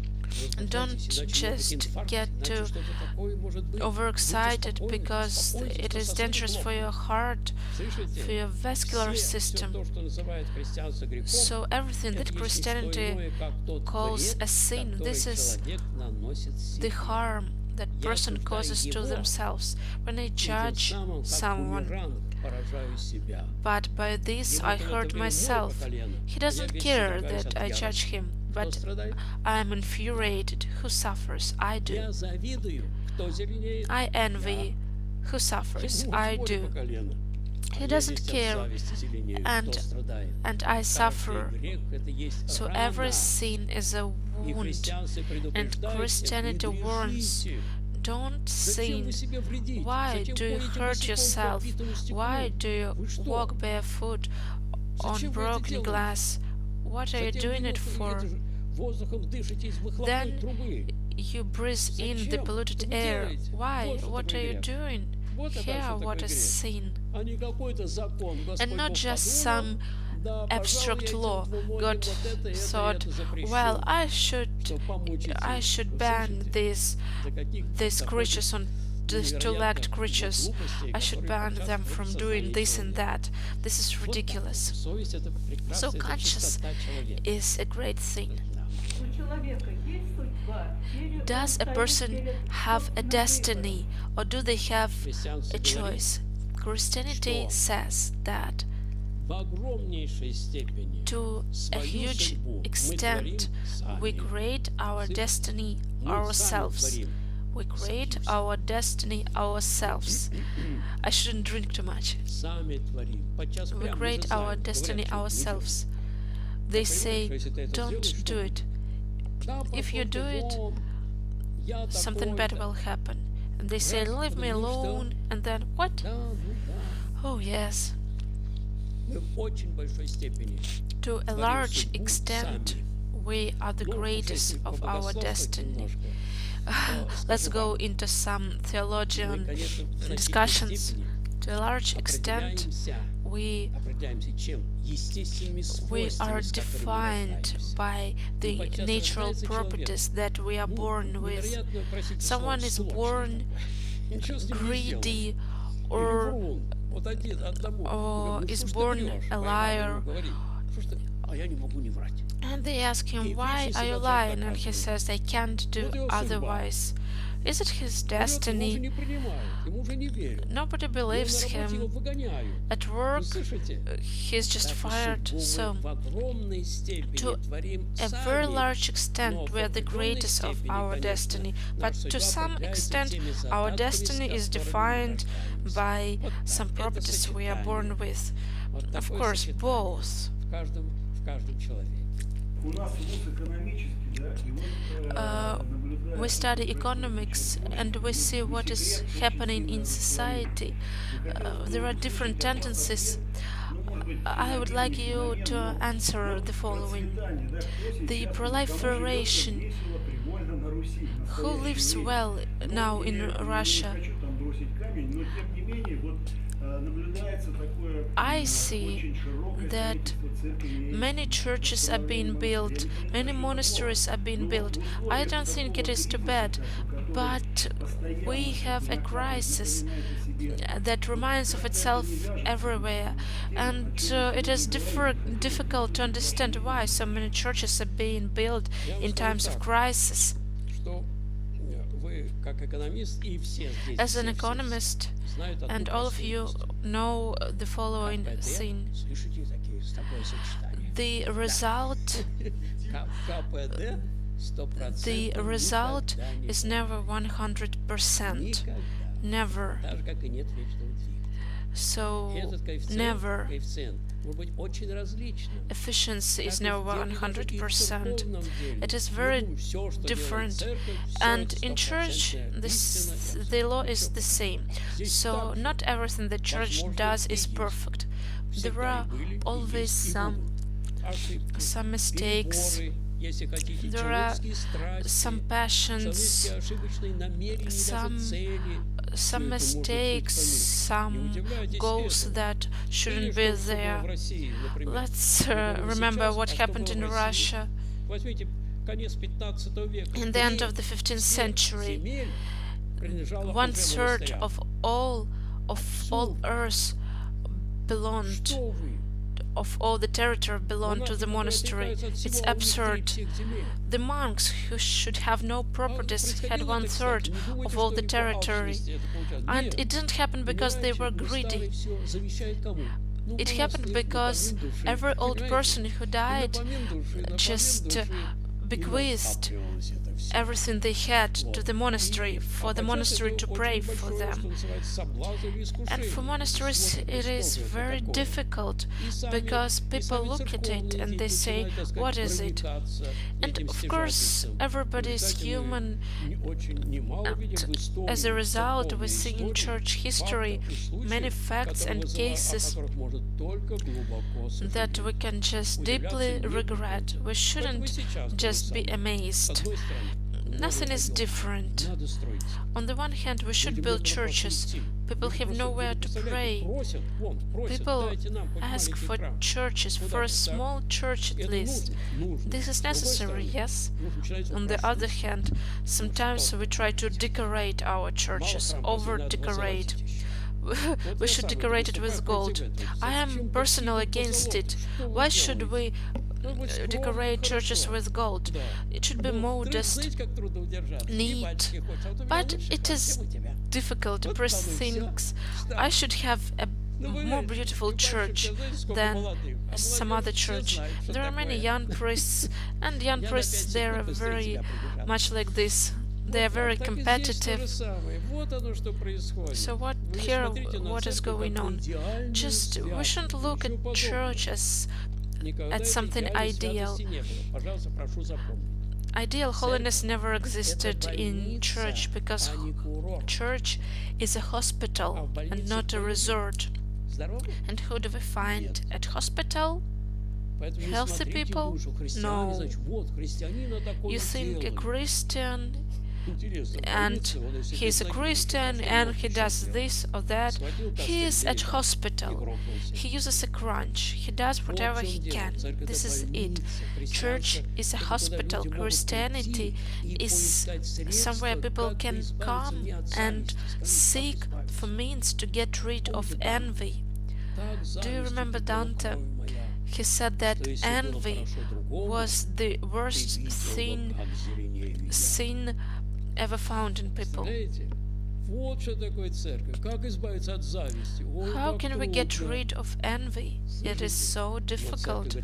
don't Иначе может быть just инфаркт, get иначе too что-то такое может быть. Будьте overexcited спокойны, because успокойтесь, it что is сосуды dangerous for плохо. your heart, Слышите? for your vascular Все system. то, что называют христианство грехом, So everything это that есть не что Christianity иное, как тот calls вред, a sin. который This is человек наносит the себе. harm that Я person осуждаю causes to его, themselves. When I и тем judge самым, как someone, бумеранг, поражаю себя. but by this I Ему-то в hurt это время myself. море по колено. He Я doesn't весь care содрогаюсь that от I ярости. judge him, Кто but страдает? I am infuriated. Who suffers? I do. Я завидую. Кто зеленеет? I envy. Who suffers? Ему I море do. по колено. He Я doesn't весь от care, зависти зеленею. and Кто страдает? and I suffer. Каждый грех — это есть So рана. every sin is a И wound, христианство and предупреждает, Christianity не warns, грешите. don't Зачем sin. вы себе вредите? Why Зачем do you ходите hurt босиком по yourself? отбитому стеклу? Why do you Вы что? walk barefoot on Зачем вы это broken делаете? glass? What are you Затем doing it for? воздухом дышите из выхлопной Then трубы. you breathe in the Зачем? polluted Что вы air. делаете? Why? Вот что What are такое you грех. doing? Вот это Here, что what такое is грех. sin? А не какой-то закон. Господь And not Бог just подумал, some да, пожалуй, abstract я law. этим двум God вот это thought, запрещу, well, чтобы помучить I их. should Вы ban слышите? these До каких these доходит creatures on these two-legged невероятных creatures. глупостей, I should которые ban подчас them в from сознании doing this and человека. that. This is Вот так. ridiculous. Совесть — это прекрасно, So это conscience чистота человека. is a great thing. Да. У человека есть судьба? Или Does он a стоит person перед have a собственным destiny, or do they have Христианство a говорит, choice? Christianity что says that в огромнейшей степени to a свою huge судьбу мы extent творим we сами. create our Слышите? destiny Мы сами ourselves. творим. We create Сами. our destiny ourselves. I shouldn't drink too much. Сами творим. Подчас We прямо create уже our сами. destiny Говорят, что не ourselves. делай. They Понимаешь, say, что если ты это don't сделаешь, do что it. Да, If you пошел do ты it, вон, я Something bad такой-то. will happen. And they say, Раз, leave me потому что- alone. And then, what? Да, ну да. Oh, yes. Мы в очень большой степени To a творим large судьбу extent, сами. we are the Ну, уже greatest если of our побогословствовать destiny. немножко, Let's скажу go вам, into some мы, theologian конечно, в значительной discussions. степени To a large extent, определяемся чем? Естественными we свойствами, are с которыми defined рождаемся. by the подчас natural рождается properties that we are Ну, born with. невероятно, простите, Someone слово, is сволочь born такой. Ничего с ним не сделаешь. greedy Или or врун. Вот одному. or Ну, is что ж ты born врешь? a Моя мама liar. ему говорит, что ж ты? А я не могу не врать. And they ask him, И why видишь, are you себя lying? так And he оказывает. says, I can't do Вот его судьба. otherwise. Is it his Врет, его уже destiny? не принимают, ему уже не верят. Nobody Его believes на работе его him. выгоняют. At Вы work, слышите? he's just Так и fired. судьбу So, мы в огромной степени to творим a very сами. large extent, we are the greatest of our destiny. But to some extent, our destiny is defined by some properties we are born with. Of course, both. В каждом человеке. У нас вуз экономический, да, и вот наблюдая... We study economics and we see what is happening in society. There are different tendencies. I would like you to answer the following. The proliferation, who lives well now in Russia? I see that many churches are being built, many monasteries are being built. I don't think it is too bad, but we have a crisis that reminds of itself everywhere, and it is difficult to understand why so many churches are being built in times of crisis. As an economist, and all of you know the following thing. The result is never 100%. Never. So, never. Efficiency is never 100%. It is very different. And in church, the law is the same. So, not everything the church does is perfect. There are always some mistakes. There are some passions, some mistakes, some goals that shouldn't be there. Let's remember what happened in Russia in the end of the 15th century. 1/3 of all Earth belonged, of all the territory belonged to the monastery. It's absurd. The monks, who should have no properties, had 1/3 of all the territory. And it didn't happen because they were greedy. It happened because every old person who died just bequeathed everything they had to the monastery, for the monastery to pray for them. And for monasteries it is very difficult, because people look at it and they say, what is it? And of course everybody is human, and as a result we see in church history many facts and cases that we can just deeply regret. We shouldn't just be amazed. Nothing is different. On the one hand, we should build churches. People have nowhere to pray. People ask for churches, for a small church at least. This is necessary, yes? On the other hand, sometimes we try to decorate our churches, over-decorate. We should decorate it with gold. I am personally against it. Why should we decorate churches with gold? It should be modest, neat, but it is difficult to press things. I should have a more beautiful church than some other church. There are many young priests, and young priests, they are very much like this. They are very competitive. So what is going on? Just, we shouldn't look at church as at something ideal. Ideal holiness never existed in church, because church is a hospital and not a resort. And who do we find at hospital? Healthy people? No. You think a Christian, and he's a Christian and he does this or that. He is at hospital. He uses a crutch. He does whatever he can. This is it. Church is a hospital. Christianity is somewhere people can come and seek for means to get rid of envy. Do you remember Dante? He said that envy was the worst sin ever found in people. How can we get rid of envy? It is so difficult.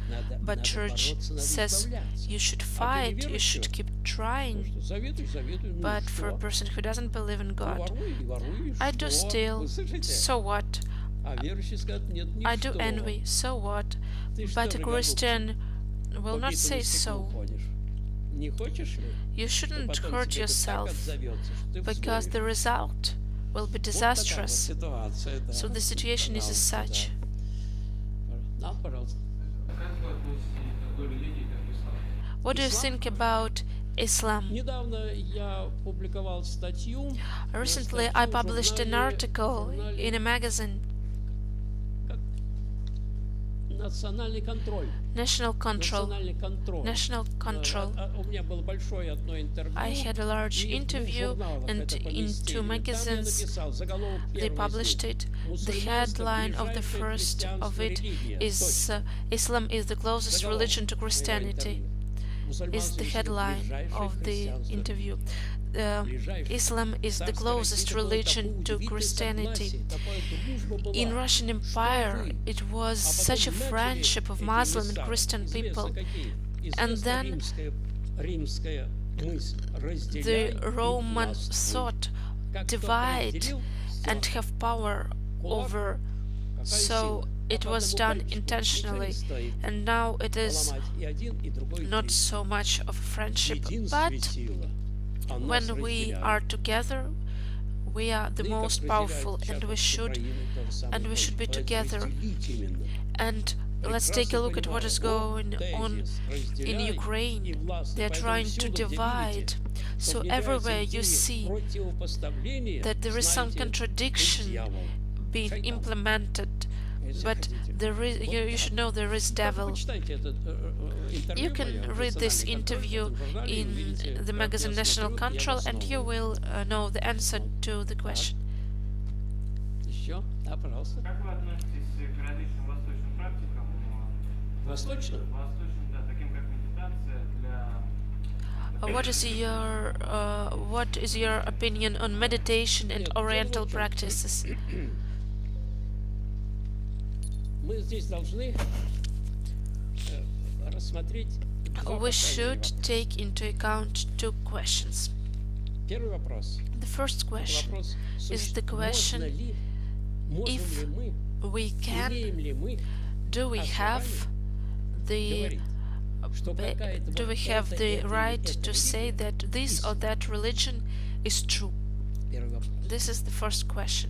But church says you should fight, you should keep trying. But for a person who doesn't believe in God, I do steal, so what? I do envy, so what? But a Christian will not say so. You shouldn't hurt yourself, because the result will be disastrous. So the situation is as such. Да, пожалуйста. What do you think about Islam? Недавно я публиковал статью. Recently, I published an article in a magazine, Национальный контроль. National Control. Национальный контроль. National Control. У меня было большое одно интервью. I had a large И в interview, журналах and это in поместили. two Там я magazines написал заголовок they первый published здесь. it. The Мусульманство headline of the ближайшая first христианству of it религия. is Islam is the closest Заголовок religion to моего Christianity. интервью. Is Мусульманство the есть headline ближайшее of the христианство. interview. Ближайшее. Islam is the Царство closest России было religion такое to удивительное Christianity. согласие, такая дружба была. In Russian Empire, it was such a friendship of Muslim and Christian people. And then the Roman thought divide and have power over, so it was done intentionally, and now it is not so much of a friendship, but when we are together, we are the most powerful, and we should be together. And let's take a look at what is going on in Ukraine. They are trying to divide. So everywhere you see that there is some contradiction being implemented, but there is, you should know there is devil. You can read this interview in the magazine National Control, and you will know the answer to the question. Еще? Да, пожалуйста. Как вы относитесь к различным восточным практикам? Восточно? Восточным, да, таким как медитация для... What is your opinion on meditation and Oriental practices? Мы здесь должны рассмотреть два We последних should вопроса. take into account two questions. Первый вопрос. The first question Вопрос, is the question можем if ли мы, we can, имеем ли мы do we have the говорить, что какая-то do we have это the или right это to say религия? that this or that religion is true? Первый вопрос. This is the first question.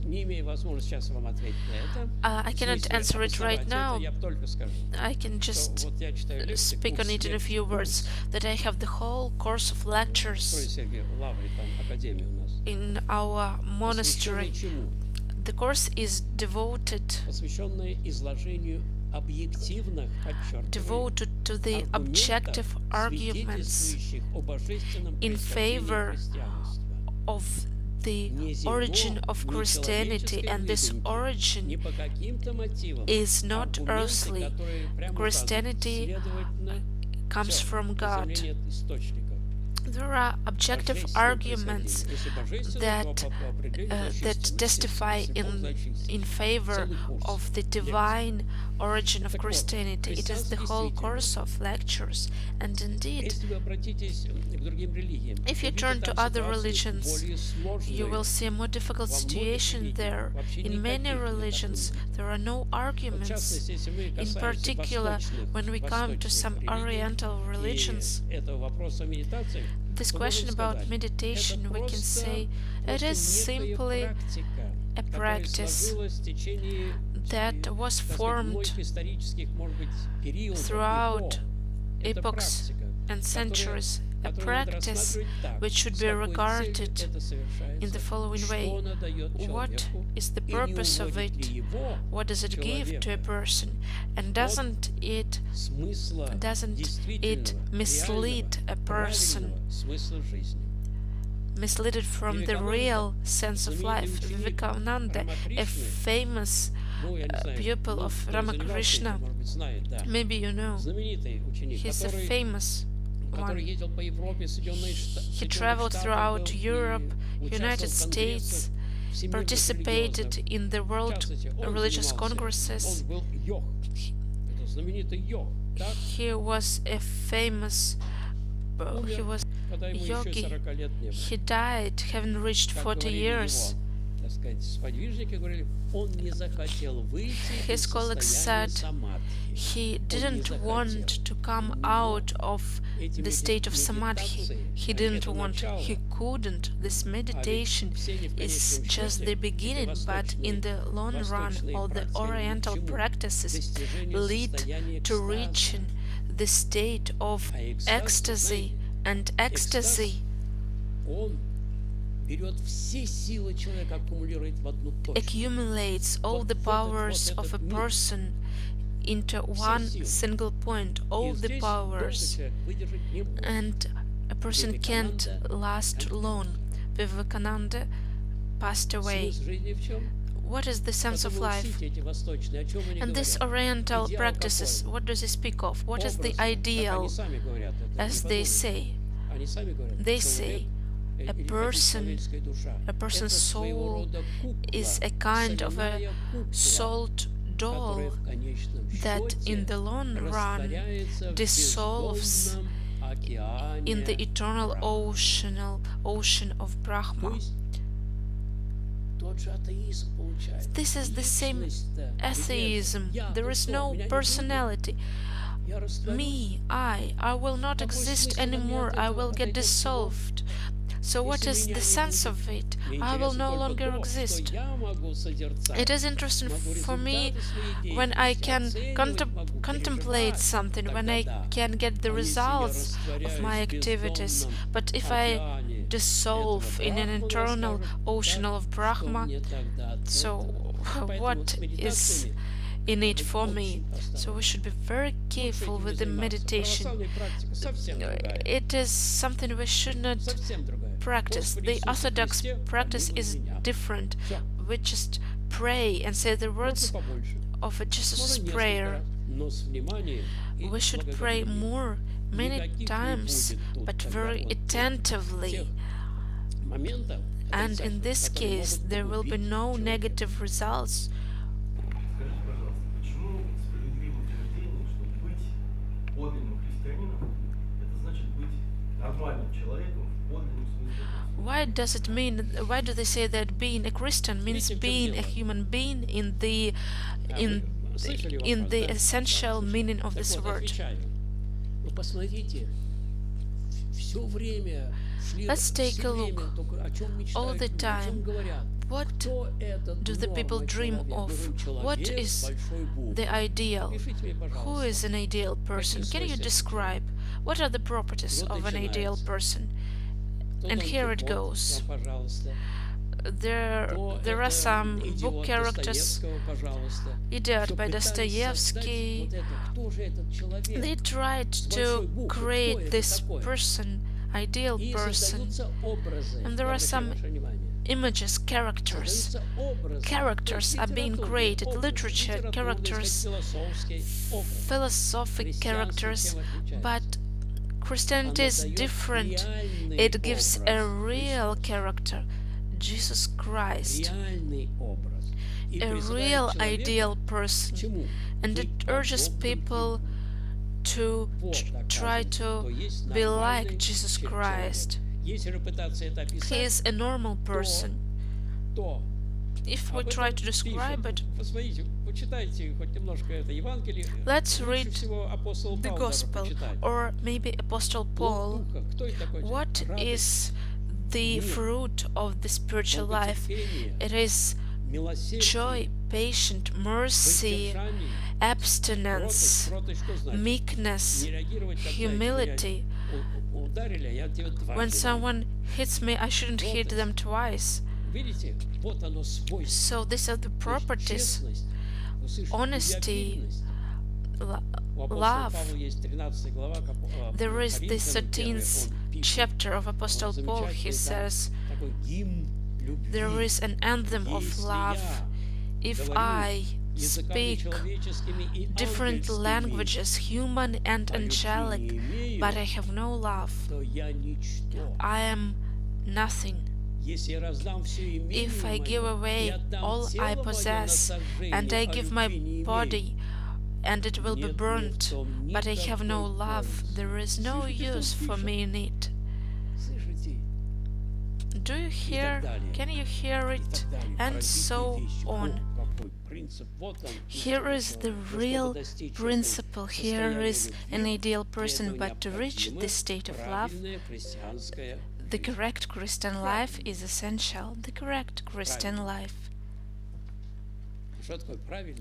Не имею возможности сейчас вам ответить на это. I В cannot смысле answer it right обосновать now. это, я только скажу. I can Что just вот я читаю лекции, speak on курс, it in a лекции, few words, курс. that I have the whole course of Строя lectures Сергей Лаврий, там академия у нас. in our monastery. Посвященная чему? The course is devoted Посвященная изложению объективных, подчеркиваю, devoted to the objective arguments свидетельствующих о божественном in происхождении favor христианства. of the origin of Christianity, and this origin Не по каким-то мотивам, is not аргументы, earthly. которые прямо Christianity указывают, следовательно, comes всё, from God. изумление от источника. There are objective Божественное arguments происхождение. Если божественное, that то по определению значит that истинное. testify Если Бог, значит истинное. in favor Целый курс of the лекций. divine origin of Так вот, Christianity. It is the христианство whole действительно. course of lectures, and indeed, Если вы обратитесь к другим религиям, if you увидите turn to там other ситуацию religions, более сложную. you will see a more difficult Во многих situation религиях there. вообще In many никаких нет religions, аргументов. there are no В arguments. частности, если мы In касаемся particular, when we come to some восточных религий Oriental religions, и этого вопроса медитации, this то question можем about сказать, meditation, это we can просто- say it просто is некая simply практика, a которая practice сложилась в течение, that was так сказать, formed многих исторических, может быть, периодов, throughout эпох. Это epochs практика, and которая- centuries, a которую надо practice рассматривать так, which should с be какой regarded целью это совершается, in the following что way. она дает What человеку, is the и не purpose of уводит it? ли его What does it give to a person? And doesn't it смысла it действительного, mislead реального, a person, правильного смысла жизни. mislead it from the real sense of life? Vivekananda, a famous Ну, я не знаю, pupil of кто занимался Ramakrishna, этим, может быть, знает, да. maybe you know, Знаменитый ученик, he's a который famous который one. ездил по Европе, He traveled throughout Europe, United States, participated in the world religious congresses. Он был йог. Это знаменитый йог. Так? He was a famous, he was Когда ему еще yogi. 40 лет не было. He died having reached Как 40 говорили years. его, так сказать, сподвижники говорили, он не захотел выйти из His colleagues состояния said самадхи. he didn't want to come out of the state of samadhi. He didn't want, he couldn't. This meditation is just the beginning, but in the long run, all the Oriental practices lead to reaching the state of ecstasy, and ecstasy Он берет все силы человека, аккумулирует в одну точку. accumulates all the powers of a person into one single point, all И the здесь долго powers, человек выдержать не может. and a person can't last long. Vivekananda passed away. Смысл жизни в чем? What is the sense of Потому life? учите эти восточные, о чем они And these говорят? Oriental Идеал practices, какой? what does it speak of? What is the Образ, как ideal? они сами говорят это, As не they подумайте. say, Они сами говорят, they человек say, a или person, человеческая душа, a person's это своего soul рода кукла, is a kind of a соляная кукла, salt которая doll в конечном that счете in the long run растворяется в dissolves бездонном океане in the eternal Брахмы. ocean of То Brahma. есть тот же атеизм получается. This is the same Личность-то, atheism. я, There is что, no меня не будет? personality. Я растворюсь. Me, I will not Какой exist смысл мне anymore. от I этого- will от get этого всего? dissolved. So what Если is меня the не sense будет, of it? мне I will интересно no только longer то, exist. что я могу созерцать. It is interesting Могу for me результаты своей when I деятельности can оценивать, могу contemplate переживать. something, when Тогда I да. can get the А если я results of my растворяюсь в activities. бездонном But if I океане dissolve этого in an Брахмана, eternal скажем, ocean да, of что Brahma, мне тогда от so этого? Поэтому what с is медитациями in it надо for быть me? очень So we should be very careful Лучше with the этим не заниматься. meditation. Православная практика совсем другая. It is something we should not Совсем другая. practice. Господи The Иисусе Orthodox Христе, practice помилуй is меня. different. Всё. We just pray and say the words Можно побольше. of Jesus' Можно несколько prayer. раз, но с вниманием и We should pray благодарением. more, many Никаких не times, будет тут but тогда very вот attentively. тех моментов And in отрицательных, this которые case, могут there will be погубить no человека. negative results. Скажите, пожалуйста, почему справедливо утверждение, что быть подлинным христианином, это значит быть нормальным человеком в подлинном смысле этого слова? Why do they say that being a Christian means Видите, в чём being a дело? human being in the Вы слышали in вопрос, the да? essential Да, meaning of так this вот, word? отвечаю. Ну, посмотрите, все время шли, Let's take все a время look. только о чем All мечтают the люди, о чем time, говорят. what Кто этот do the people норма dream человек? of? Мы говорим, What человек is с большой буквы. the ideal? Пишите мне, Who пожалуйста. is an ideal person? Can you свойства? describe what are the properties Вот of an ideal начинается. person? Кто And Дон here it Кихот? goes. Да, пожалуйста. There Кто are это some идиот book characters. Достоевского, пожалуйста. Idiot Всё by пытались создать Dostoevsky. вот это. Кто же этот человек? They tried С большой to буквы. Кто create это this такой? person, ideal И person, создаются образы. and there Я are обращаю some ваше внимание. images, characters. Создаются образы. Characters То есть are being литературные created, образы, literature, литературные, characters, сказать, философские образы. philosophic Христианство characters, чем отличается? but Christianity Оно is дает different. реальный It gives a образ real Христа. character, Jesus Christ, Реальный образ. И a призывает real человека ideal к person, чему? and it Быть urges подобным people ему. to Вот, try оказывается, кто to есть be нормальный like Jesus человек. Christ. Если же пытаться это He описать, is a normal person. то If we об try этом to describe пишет. it, Посмотрите, почитайте хоть немножко это Евангелие. let's Лучше read всего апостол the Павел даже Gospel, почитать. or maybe Apostle Плод Paul. духа. Кто это такой? What Радость, is the Мир, fruit of the spiritual life? долготерпение, It is милосердие, joy, patient, mercy, воздержание, abstinence, кротость, что значит? meekness, Не реагировать, когда humility. тебя ударили, а я тебе дважды When дам. someone hits me, I shouldn't hit them twice. Видите, вот оно свойство. So these are the То есть properties, честность, вы слышите, honesty, любвеобильность. lo- У апостола love. Павла есть 13 глава There is the Коринфянам первой, 13th он пишет chapter of Apostle Paul. He замечательный says, такой гимн любви. there is an anthem of Если love. я If говорю I языками speak человеческими и different ангельскими, languages, human and а любви angelic, не имею, but I have no love, то я ничто. I am nothing. Если я раздам все имение If I мое give away и отдам all тело I мое на possess, сожжение, and I а give любви my не имею, body, and it will be нет мне в burnt, том but I have no никакой love, пользы. there is no Слышите, что он use for пишет? me in it. Слышите? Do you hear? Can you hear it? And so on. Here is the real principle. Here is an ideal person, but to reach this state of love, the correct Christian life is essential. The correct Christian life.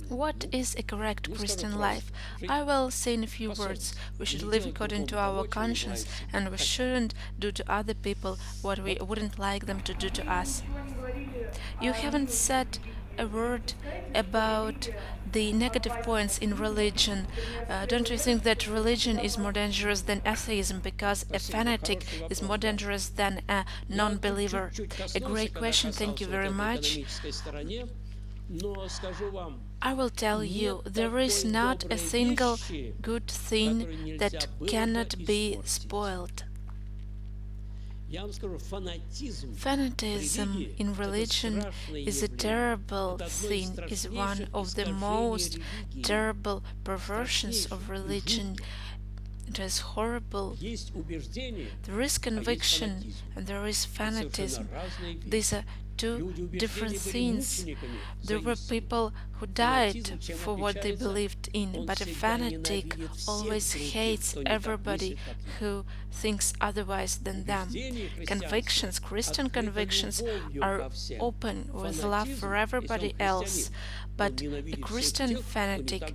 What is a correct Christian life? I will say in a few words. We should live according to our conscience, and we shouldn't do to other people what we wouldn't like them to do to us. You haven't said a word about the negative points in religion. Don't you think that religion is more dangerous than atheism because a fanatic is more dangerous than a non-believer? A great question, thank you very much. I will tell you, there is not a single good thing that cannot be spoiled. Fanatism in religion is a terrible thing, is one of the most terrible perversions of religion. It is horrible. There is conviction and there is fanatism. These are two different things. There were people who died for what they believed in, but a fanatic always hates everybody who thinks otherwise than them. Convictions, Christian convictions, are open with love for everybody else, but a Christian fanatic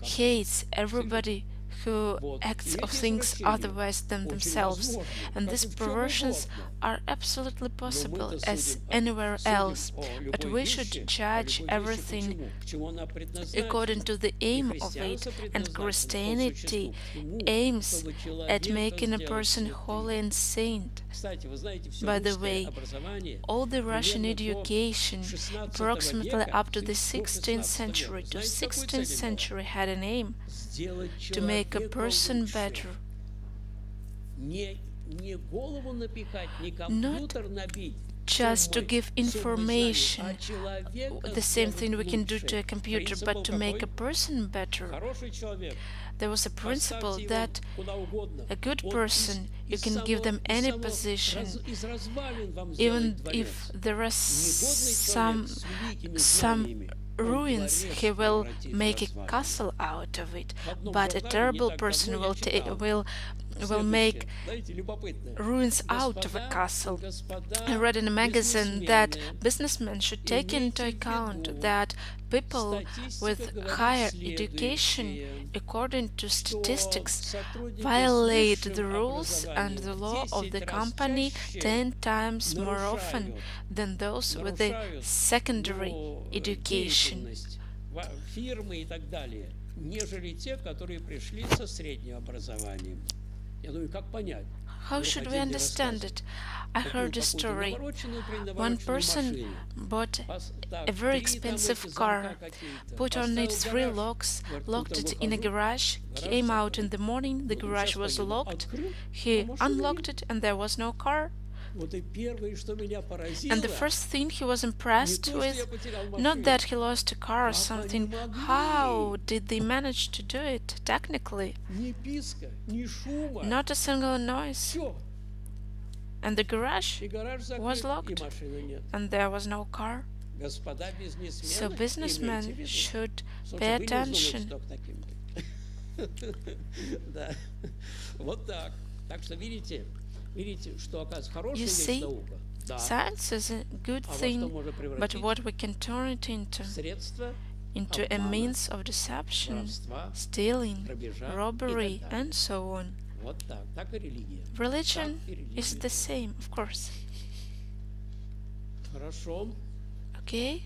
hates everybody who acts or thinks otherwise than themselves, and these perversions are absolutely possible as anywhere else, but we should judge everything according to the aim of it, and Christianity aims at making a person holy and saint. By the way, all the Russian education, approximately up to the 16th century had an aim to make a person better. Not just to give information, the same thing we can do to a computer, but to make a person better. There was a principle that a good person, you can give them any position, even if there are some ruins, he will make a castle out of it, but a terrible person will make ruins out of a castle. I read in a magazine that businessmen should take into account that people with higher education, according to statistics, violate the rules and the law of the company 10 times more often than those with the secondary education. How should we understand it? I heard a story. One person bought a very expensive car, put on it 3 locks, locked it in a garage, came out in the morning, the garage was locked, he unlocked it and there was no car. And the first thing he was impressed with, not that he lost a car or something, how did they manage to do it technically? Not a single noise. And the garage was locked, and there was no car. So businessmen should pay attention. You see, science is a good thing, but what we can turn it into a means of deception, stealing, robbery, and so on. Religion is the same, of course. Okay?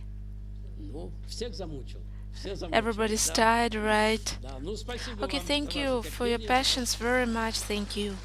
Everybody's tired, right? Okay, thank you for your patience very much. Thank you.